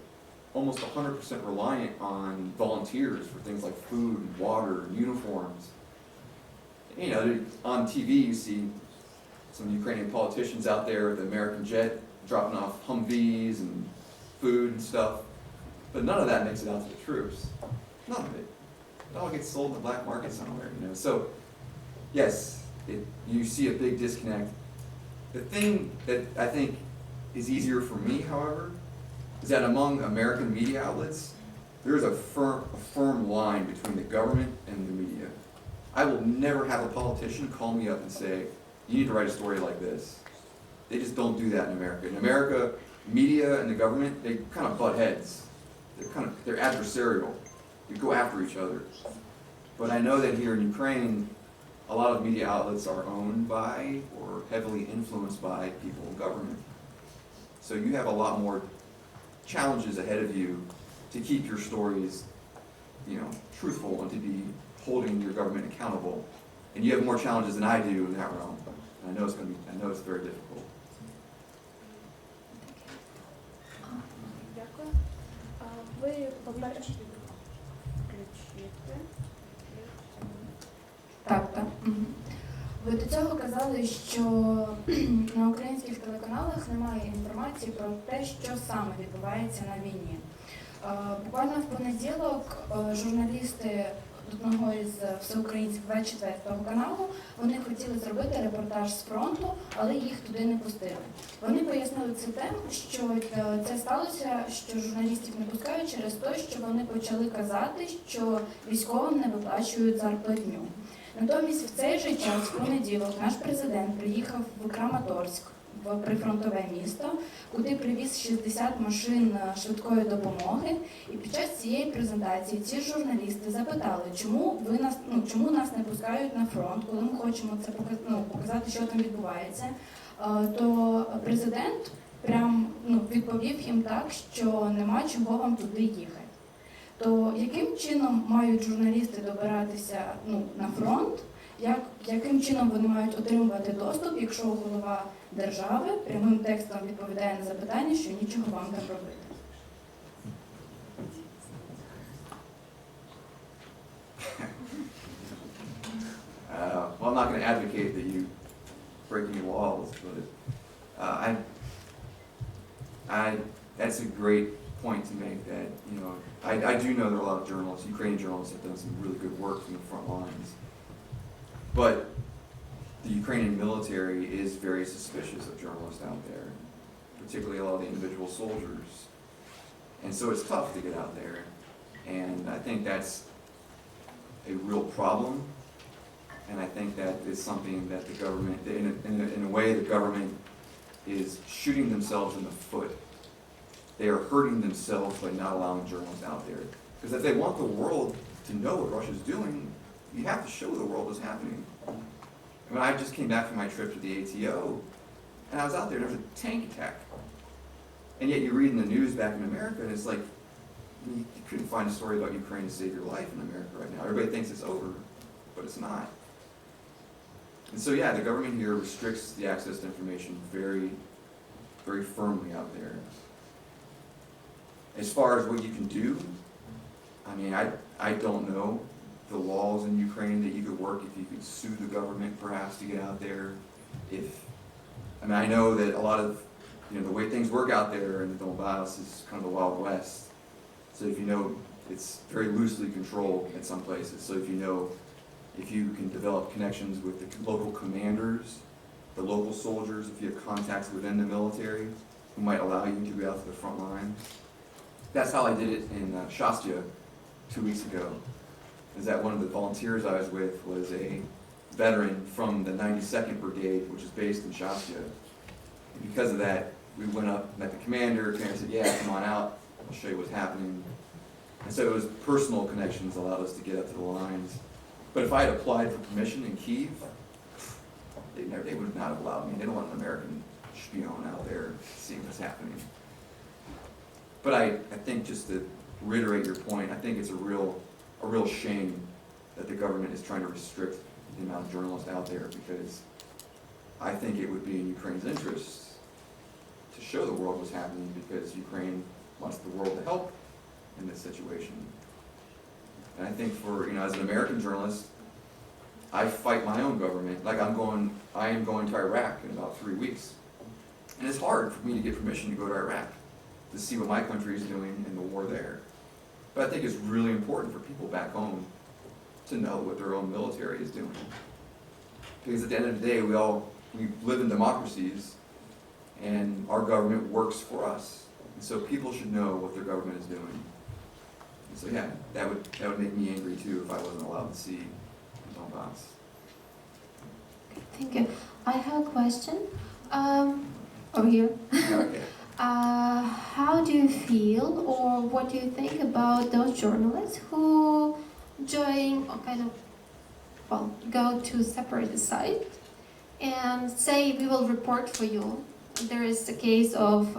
almost 100% reliant on volunteers for things like food and water and uniforms. On TV you see some Ukrainian politicians out there with the American jet dropping off Humvees and food and stuff, but none of that makes it out to the troops. None of it. It all gets sold in the black market somewhere, So, yes, you see a big disconnect. The thing that I think is easier for me, however, is that among American media outlets, there is a firm line between the government and the media. I will never have a politician call me up and say, you need to write a story like this. They just don't do that in America. In America, media and the government, they kind of butt heads. They're adversarial. You go after each other. But I know that here in Ukraine, a lot of media outlets are owned by or heavily influenced by people in government. So you have a lot more challenges ahead of you to keep your stories, truthful and to be holding your government accountable. And you have more challenges than I do in that realm. And I know it's very difficult. Дякую. Ви включите. Так. Ви до цього казали, що на українських телеканалах немає інформації про те, що саме відбувається на війні. Буквально в понеділок журналісти одного із всеукраїнських 24-го каналу, вони хотіли зробити репортаж з фронту, але їх туди не пустили. Вони пояснили це тим, що це сталося, що журналістів не пускають через те, що вони почали казати, що військовим не виплачують зарплатню. Натомість в цей же час, в понеділок, наш президент приїхав в Краматорськ, в прифронтове місто, куди привіз 60 машин швидкої допомоги. І під час цієї презентації ці журналісти запитали, чому нас не пускають на фронт, коли ми хочемо це показати, що там відбувається. То президент відповів їм так, що нема чого вам туди їхати. То яким чином мають журналісти добиратися на фронт, яким чином вони мають отримувати доступ, якщо голова держави прямим текстом відповідає на запитання, що нічого вам там робити? Well, I'm not going to advocate that you break any laws, but that's a great point to make. That I do know there are a lot of journalists, Ukrainian journalists, have done some really good work from the front lines. But the Ukrainian military is very suspicious of journalists out there, particularly a lot of the individual soldiers. And so it's tough to get out there. And I think that's a real problem. And I think that is something that the government, in a way, the government is shooting themselves in the foot. They are hurting themselves by not allowing journalists out there. Because if they want the world to know what Russia's doing, you have to show the world what's happening. I mean, I just came back from my trip to the ATO, and I was out there, and there was a tank attack. And yet you read in the news back in America, and it's like, you couldn't find a story about Ukraine to save your life in America right now. Everybody thinks it's over, but it's not. And so yeah, the government here restricts the access to information very, very firmly out there. As far as what you can do, I mean, I don't know. the laws in Ukraine that you could work, if you could sue the government perhaps to get out there. I know that a lot of, the way things work out there in the Donbass is kind of the Wild West. So if you know, it's very loosely controlled in some places. So if you can develop connections with the local commanders, the local soldiers, if you have contacts within the military who might allow you to go out to the front lines. That's how I did it in Shastia 2 weeks ago. Is that one of the volunteers I was with was a veteran from the 92nd Brigade, which is based in Shastia. And because of that, we went up, met the commander. The commander said, yeah, come on out, I'll show you what's happening. And so it was personal connections allowed us to get up to the lines. But if I had applied for permission in Kyiv, they would not have allowed me. They don't want an American spion out there seeing what's happening. But I think, just to reiterate your point, I think it's a real shame that the government is trying to restrict the amount of journalists out there, because I think it would be in Ukraine's interest to show the world what's happening, because Ukraine wants the world to help in this situation. And I think as an American journalist, I fight my own government. Like I am going to Iraq in about 3 weeks. And it's hard for me to get permission to go to Iraq, to see what my country is doing in the war there. But I think it's really important for people back home to know what their own military is doing. Because at the end of the day, we live in democracies, and our government works for us. And so people should know what their government is doing. And so yeah, that would make me angry too if I wasn't allowed to see Donbass. Thank you. I have a question. Over here. Okay. How do you feel, or what do you think about those journalists who join or go to separate the site and say, we will report for you? There is the case of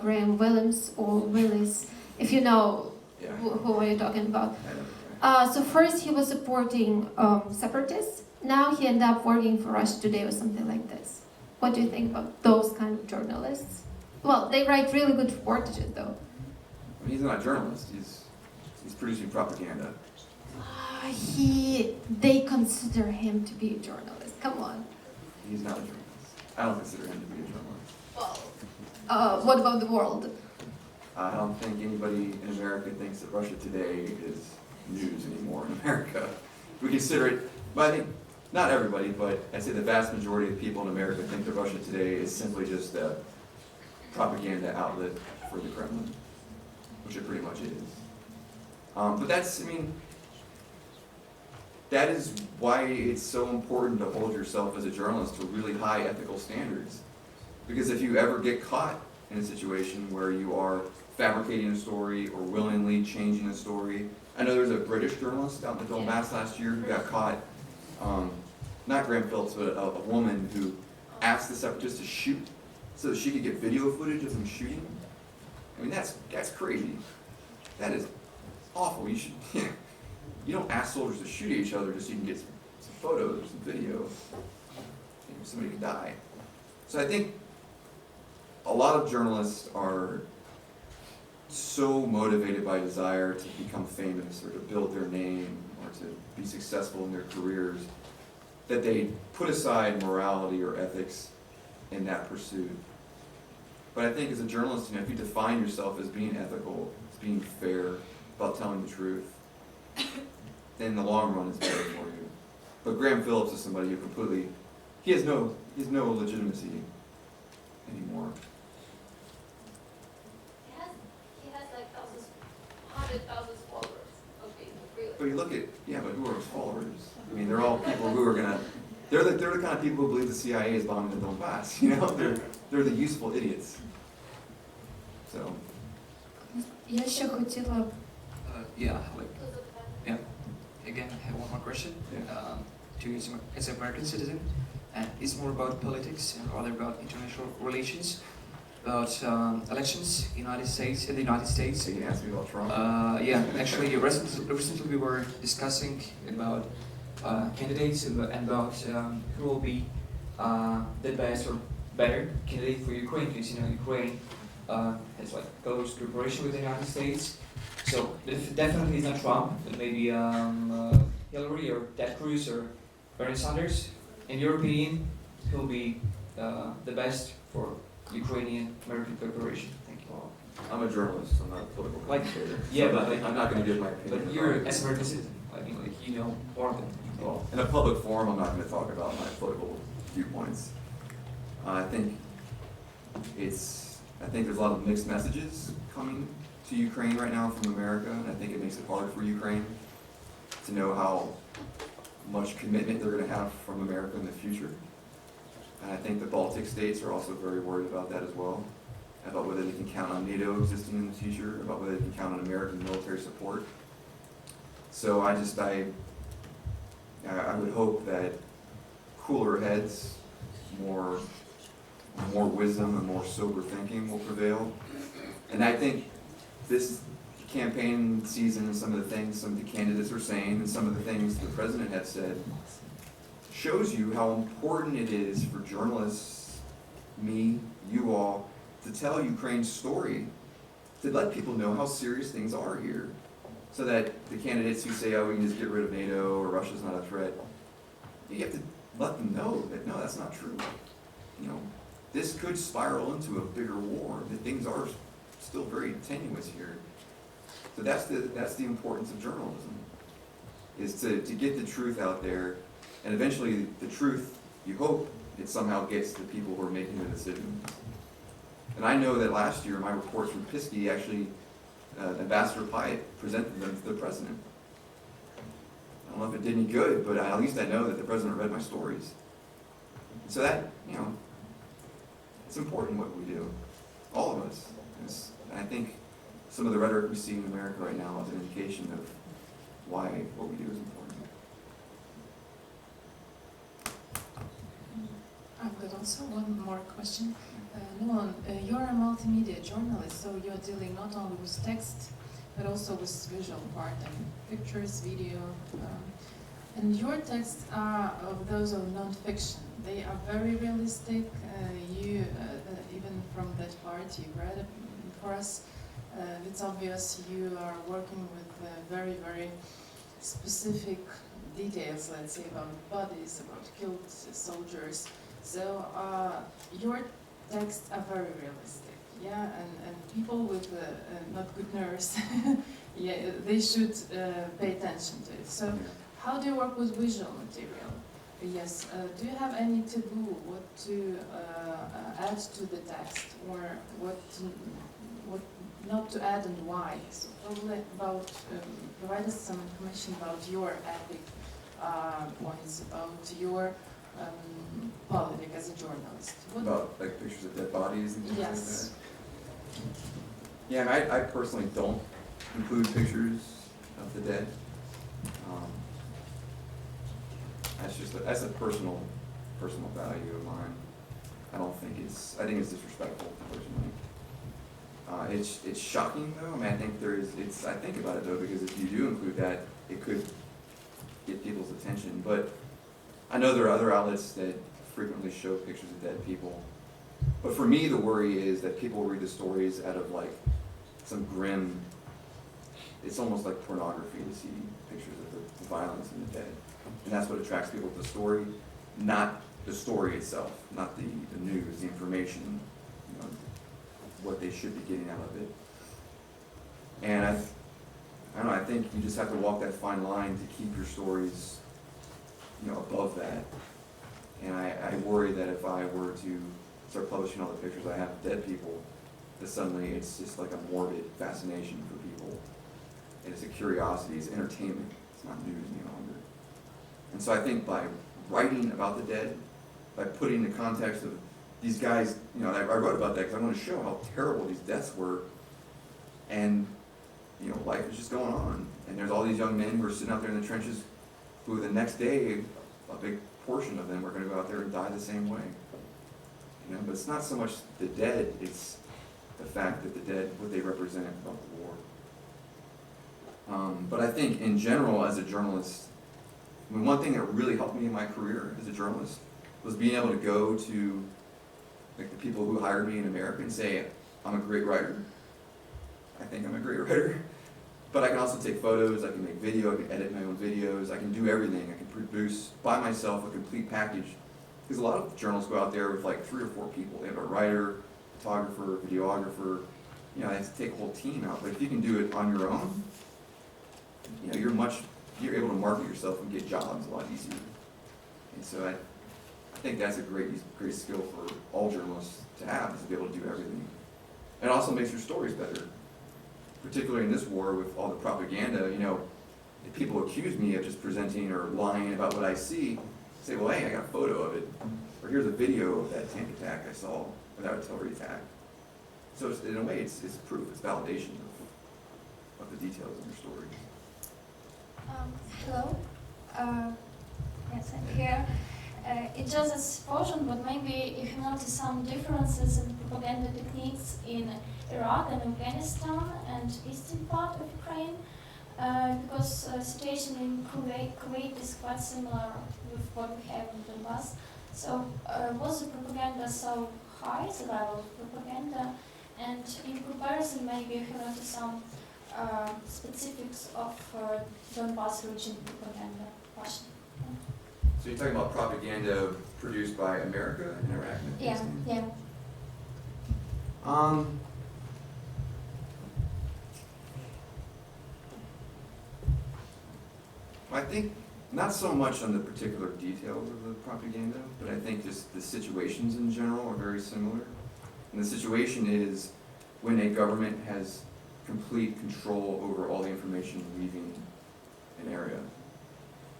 Graham Williams or Willis, if you know Yeah. who are you talking about. I know. So first he was supporting separatists, now he ended up working for Russia Today or something like this. What do you think about those kind of journalists? Well, they write really good reportages though. He's not a journalist, he's producing propaganda. They consider him to be a journalist, come on. He's not a journalist. I don't consider him to be a journalist. Well, what about the world? I don't think anybody in America thinks that Russia Today is news anymore in America. We consider it, but I think, not everybody, but I'd say the vast majority of people in America think that Russia Today is simply just a propaganda outlet for the Kremlin, which it pretty much is. But that is why it's so important to hold yourself as a journalist to really high ethical standards. Because if you ever get caught in a situation where you are fabricating a story or willingly changing a story. I know there was a British journalist out in the Donbass last year who got caught, not Graham Phillips, but a woman who asked the separatists to shoot so that she could get video footage of them shooting. I mean, that's crazy. That is awful. You don't ask soldiers to shoot at each other just so you can get some photos and video. Somebody could die. So I think a lot of journalists are so motivated by desire to become famous or to build their name or to be successful in their careers that they put aside morality or ethics in that pursuit. But I think as a journalist, if you define yourself as being ethical, as being fair, about telling the truth, then in the long run it's better for you. But Graham Phillips is somebody who he has no legitimacy anymore. He has like hundred thousand followers. Okay, really. But you look at, but who are his followers? I mean, they're all people who are they're the kind of people who believe the CIA is bombing the Donbass, They're the useful idiots. So. Я ще хотіла Again, I have one more question Yeah. to you as an American citizen, and it's more about politics and rather about international relations, about elections in the United States. So you can ask me about Trump? Actually, recently we were discussing about candidates and about who will be the best or better candidate for Ukraine, because Ukraine has like close cooperation with the United States. So definitely it's not Trump, but maybe Hillary or Ted Cruz or Bernie Sanders, in your opinion, who will be the best for Ukrainian-American cooperation? Thank you. I'm a journalist, I'm not a political Like- commentator. yeah, So but like- I'm not gonna give my opinion. But you're as American citizen, I mean, like you know more than Well, in a public forum, I'm not gonna talk about my political viewpoints. I think there's a lot of mixed messages coming to Ukraine right now from America, and I think it makes it hard for Ukraine to know how much commitment they're gonna have from America in the future. And I think the Baltic states are also very worried about that as well, about whether they can count on NATO existing in the future, about whether they can count on American military support. So I would hope that cooler heads, more wisdom and more sober thinking will prevail. And I think this campaign season and some of the things some of the candidates are saying and some of the things the president had said shows you how important it is for journalists, me, you all, to tell Ukraine's story, to let people know how serious things are here. So that the candidates who say, oh, we can just get rid of NATO or Russia's not a threat, you have to let them know that no, that's not true. You know, this could spiral into a bigger war, that things are still very tenuous here. So that's the importance of journalism, is to get the truth out there, and eventually the truth, you hope, it somehow gets to the people who are making the decisions. And I know that last year, my reports from Piskey actually, Ambassador Pyatt presented them to the president. I don't know if it did any good, but at least I know that the president read my stories. So that, you know, it's important what we do, all of us. And I think some of the rhetoric we see in America right now is an indication of why what we do is important. I've got also one more question. Nolan, you're a multimedia journalist, so you're dealing not only with text, but also with visual part, and pictures, video. And your texts are of those of non-fiction. They are very realistic. Even from that part you read it for us, it's obvious you are working with very, very specific details, let's say, about bodies, about killed soldiers. So your texts are very realistic, yeah, and people with not good nerves, yeah, they should pay attention to it. So how do you work with visual material? Yes, do you have any taboo what to add to the text, or what not to add and why? So probably about, provide us some information about your epic points, about your politic as a journalist. What About like pictures of dead bodies and things Yes. like that. Yeah, and I personally don't include pictures of the dead. That's a personal value of mine. I think it's disrespectful personally. It's shocking though. I mean, I think about it though, because if you do include that, it could get people's attention. But I know there are other outlets that frequently show pictures of dead people. But for me, the worry is that people read the stories out of like some grim, it's almost like pornography to see pictures of the violence and the dead. And that's what attracts people to the story, not the story itself, not the news, the information, you know, what they should be getting out of it. And I don't know, I think you just have to walk that fine line to keep your stories, you know, above that. And I worry that if I were to start publishing all the pictures I have of dead people, that suddenly it's just like a morbid fascination for people. And it's a curiosity, it's entertainment, it's not news any longer. And so I think by writing about the dead, by putting the context of these guys, you know, I wrote about that because I want to show how terrible these deaths were. And, you know, life is just going on. And there's all these young men who are sitting out there in the trenches who the next day, a big portion of them are going to go out there and die the same way. You know, but it's not so much the dead, it's the fact that the dead, what they represent about the war. But I think in general, as a journalist, I mean, one thing that really helped me in my career as a journalist was being able to go to like the people who hired me in America and say, I'm a great writer. I think I'm a great writer. But I can also take photos, I can make video, I can edit my own videos, I can do everything. I can produce by myself a complete package. Because a lot of journalists go out there with like 3 or 4 people. They have a writer, photographer, videographer, you know, they have to take a whole team out. But if you can do it on your own, you know, you're able to market yourself and get jobs a lot easier. And so I think that's a great skill for all journalists to have, is to be able to do everything. And it also makes your stories better. Particularly in this war with all the propaganda, you know, if people accuse me of just presenting or lying about what I see, say, well, hey, I got a photo of it, or here's a video of that tank attack I saw, or that artillery attack. So in a way, it's proof, it's validation of the details of your story. Hello. Yes, I'm here. It's just a supposition, but maybe if you notice some differences in propaganda techniques in Iraq and Afghanistan and eastern part of Ukraine, because situation in Kuwait is quite similar with what we have in Donbass. So was the propaganda so high, the level of propaganda? And in comparison, maybe you have noticed some specifics of Donbass region propaganda. Question. So you're talking about propaganda produced by America in Iraq and Yeah, Afghanistan? yeah. I think not so much on the particular details of the propaganda, but I think just the situations in general are very similar. And the situation is when a government has complete control over all the information leaving an area.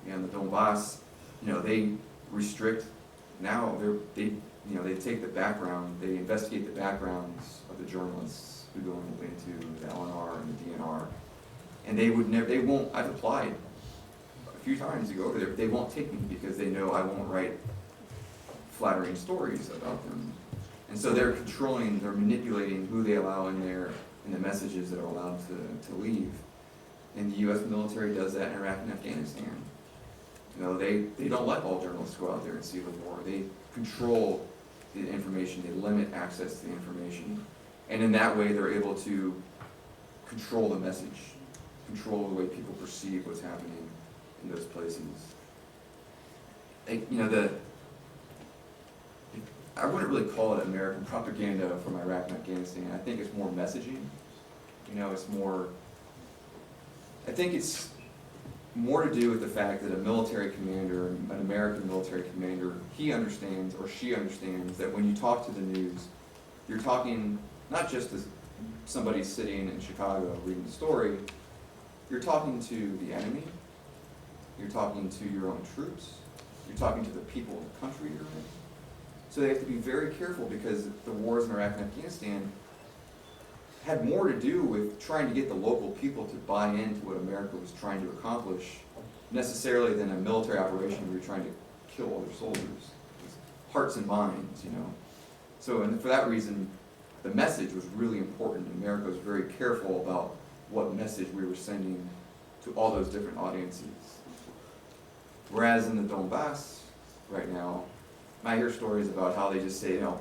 And the Donbass, you know, they restrict, now they take the background, they investigate the backgrounds of the journalists who go into the LNR and the DNR. And they won't, I've applied a few times to go over there, but they won't take me because they know I won't write flattering stories about them. And so they're controlling, they're manipulating who they allow in there and the messages that are allowed to leave. And the U.S. military does that in Iraq and Afghanistan. You know, they don't let all journalists go out there and see the war. They control the information, they limit access to the information. And in that way, they're able to control the message, control the way people perceive what's happening in those places. I wouldn't really call it American propaganda from Iraq and Afghanistan. I think it's more messaging. You know, I think it's more to do with the fact that a military commander, an American military commander, he understands or she understands that when you talk to the news, you're talking not just to somebody sitting in Chicago reading the story, you're talking to the enemy, you're talking to your own troops, you're talking to the people of the country you're in. So they have to be very careful because the wars in Iraq and Afghanistan had more to do with trying to get the local people to buy into what America was trying to accomplish necessarily than a military operation where you're trying to kill other soldiers. It was hearts and minds, you know. So and for that reason, the message was really important. America was very careful about what message we were sending to all those different audiences. Whereas in the Donbass right now, I hear stories about how they just say, you know,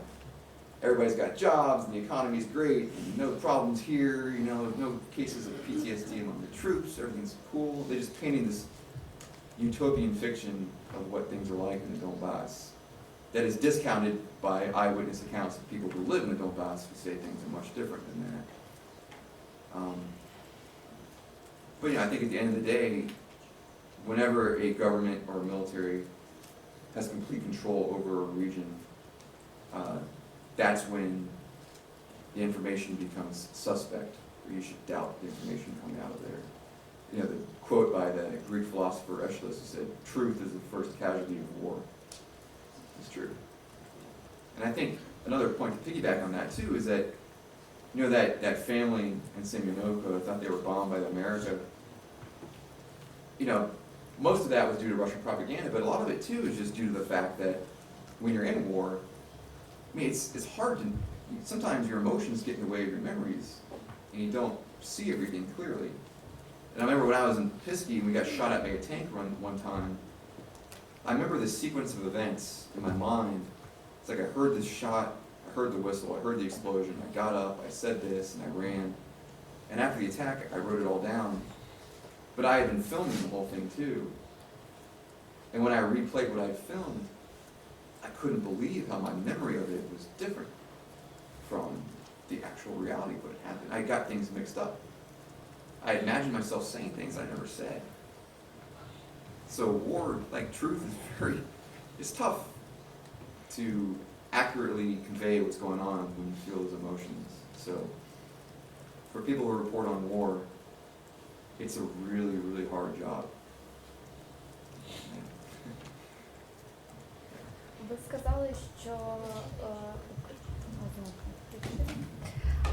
everybody's got jobs and the economy's great and no problems here, you know, no cases of PTSD among the troops, everything's cool. They're just painting this utopian fiction of what things are like in the Donbass that is discounted by eyewitness accounts of people who live in the Donbass who say things are much different than that. But you know, I think at the end of the day, whenever a government or a military has complete control over a region, that's when the information becomes suspect, or you should doubt the information coming out of there. You know, the quote by the Greek philosopher Aeschylus who said, "Truth is the first casualty of war." It's true. And I think another point to piggyback on that too is that, you know, that family in Semyonovka thought they were bombed by America. You know, most of that was due to Russian propaganda, but a lot of it too is just due to the fact that when you're in war, I mean, it's hard to, sometimes your emotions get in the way of your memories, and you don't see everything clearly. And I remember when I was in Pisky and we got shot at by a tank run one time, I remember this sequence of events in my mind. It's like I heard this shot, I heard the whistle, I heard the explosion, I got up, I said this, and I ran. And after the attack, I wrote it all down. But I had been filming the whole thing too. And when I replayed what I had filmed, I couldn't believe how my memory of it was different from the actual reality of what had happened. I got things mixed up. I imagined myself saying things I never said. So war, like truth, is it's tough to accurately convey what's going on when you feel those emotions. So for people who report on war, it's a really, really hard job. Ви сказали, що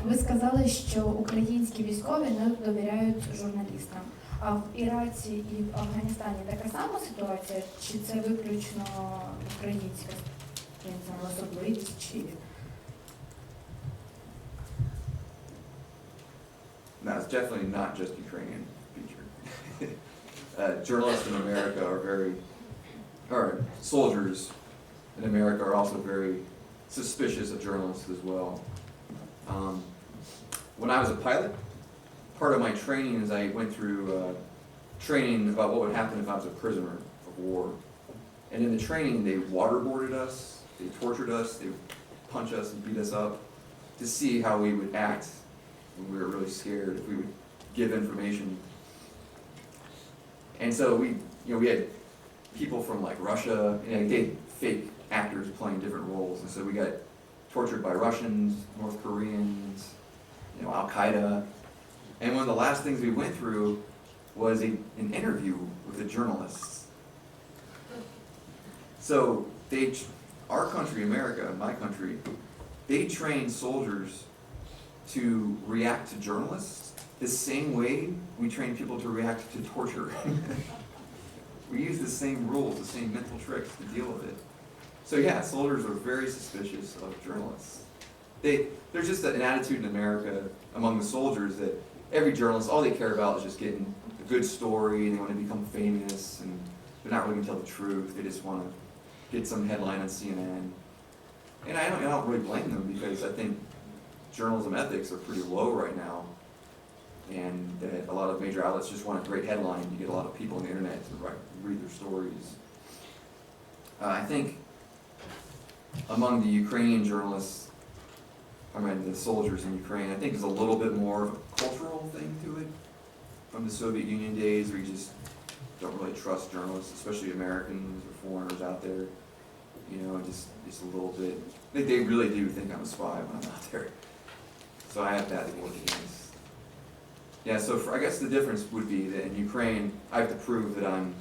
Ви сказали, що українські військові не довіряють журналістам. А в Іраці і в Афганістані така сама ситуація? Чи це виключно українська, я не знаю, особливість? Чи... No, it's definitely not just Ukrainian feature. Journalists in America or soldiers in America are also very suspicious of journalists as well. When I was a pilot, part of my training is I went through training about what would happen if I was a prisoner of war. And in the training, they waterboarded us, they tortured us, they would punch us and beat us up to see how we would act when we were really scared, if we would give information. And so we had people from like Russia, and they had fake actors playing different roles. And so we got tortured by Russians, North Koreans, Al-Qaeda. And one of the last things we went through was an interview with the journalists. So our country, America, my country, they train soldiers to react to journalists the same way we train people to react to torture. We use the same rules, the same mental tricks to deal with it. So yeah, soldiers are very suspicious of journalists. There's just an attitude in America among the soldiers that every journalist, all they care about is just getting a good story, and they want to become famous, and they're not really going to tell the truth. They just want to get some headline on CNN. And I don't really blame them, because I think journalism ethics are pretty low right now, and that a lot of major outlets just want a great headline. You get a lot of people on the internet to read their stories. I think among the Ukrainian journalists, the soldiers in Ukraine, I think there's a little bit more of a cultural thing to it from the Soviet Union days, where you just don't really trust journalists, especially Americans or foreigners out there. Just a little bit. They really do think I'm a spy when I'm out there. So I have that to work against. Yeah, so I guess the difference would be that in Ukraine, I have to prove that I'm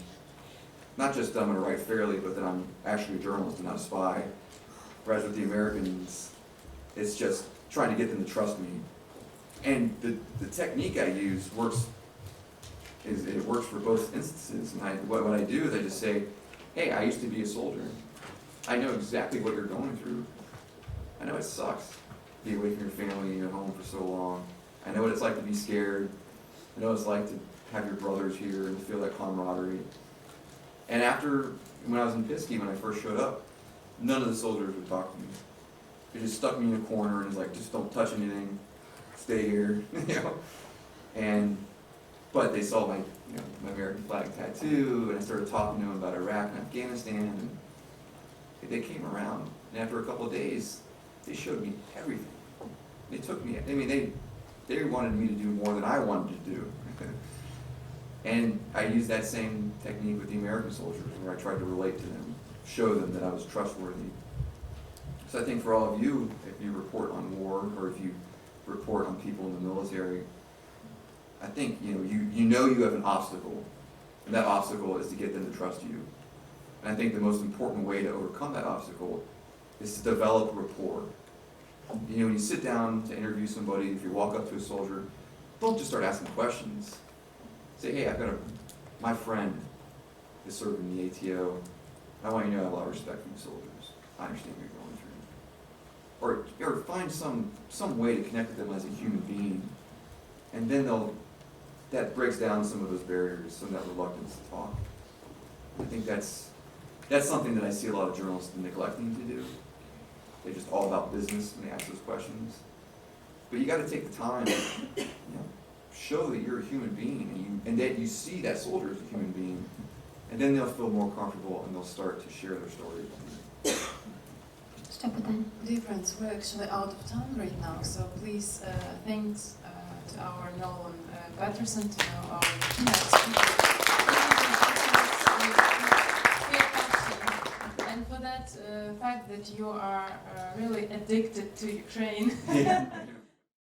not just I'm going to write fairly, but that I'm actually a journalist and not a spy. Whereas with the Americans, it's just trying to get them to trust me. And the technique I use works for both instances. And what I do is I just say, hey, I used to be a soldier. I know exactly what you're going through. I know it sucks to be away from your family and your home for so long. I know what it's like to be scared. I know what it's like to have your brothers here and feel that camaraderie. And when I was in Pisky, when I first showed up, none of the soldiers would talk to me. They just stuck me in a corner and was like, just don't touch anything, stay here, But they saw my American flag tattoo, and I started talking to them about Iraq and Afghanistan, and they came around. And after a couple of days, they showed me everything. They took me. They wanted me to do more than I wanted to do. And I used that same technique with the American soldiers, where I tried to relate to them, show them that I was trustworthy. So I think for all of you, if you report on war, or if you report on people in the military, I think you have an obstacle, and that obstacle is to get them to trust you. And I think the most important way to overcome that obstacle is to develop rapport. When you sit down to interview somebody, if you walk up to a soldier, don't just start asking questions. Say, hey, my friend is serving in the ATO. I want you to know I have a lot of respect for you soldiers. I understand what you're going through. Or find some way to connect with them as a human being. And then that breaks down some of those barriers, some of that reluctance to talk. I think that's something that I see a lot of journalists neglecting to do. They're just all about business when they ask those questions. But you got to take the time. show that you're a human being and that you see that soldier as a human being, and then they'll feel more comfortable and they'll start to share their story with you. Ще питання. Dear friends, we're actually out of time right now, so please thanks to our Nolan Peterson, to our keynote speaker. And for that fact that you are really addicted to Ukraine. Yeah.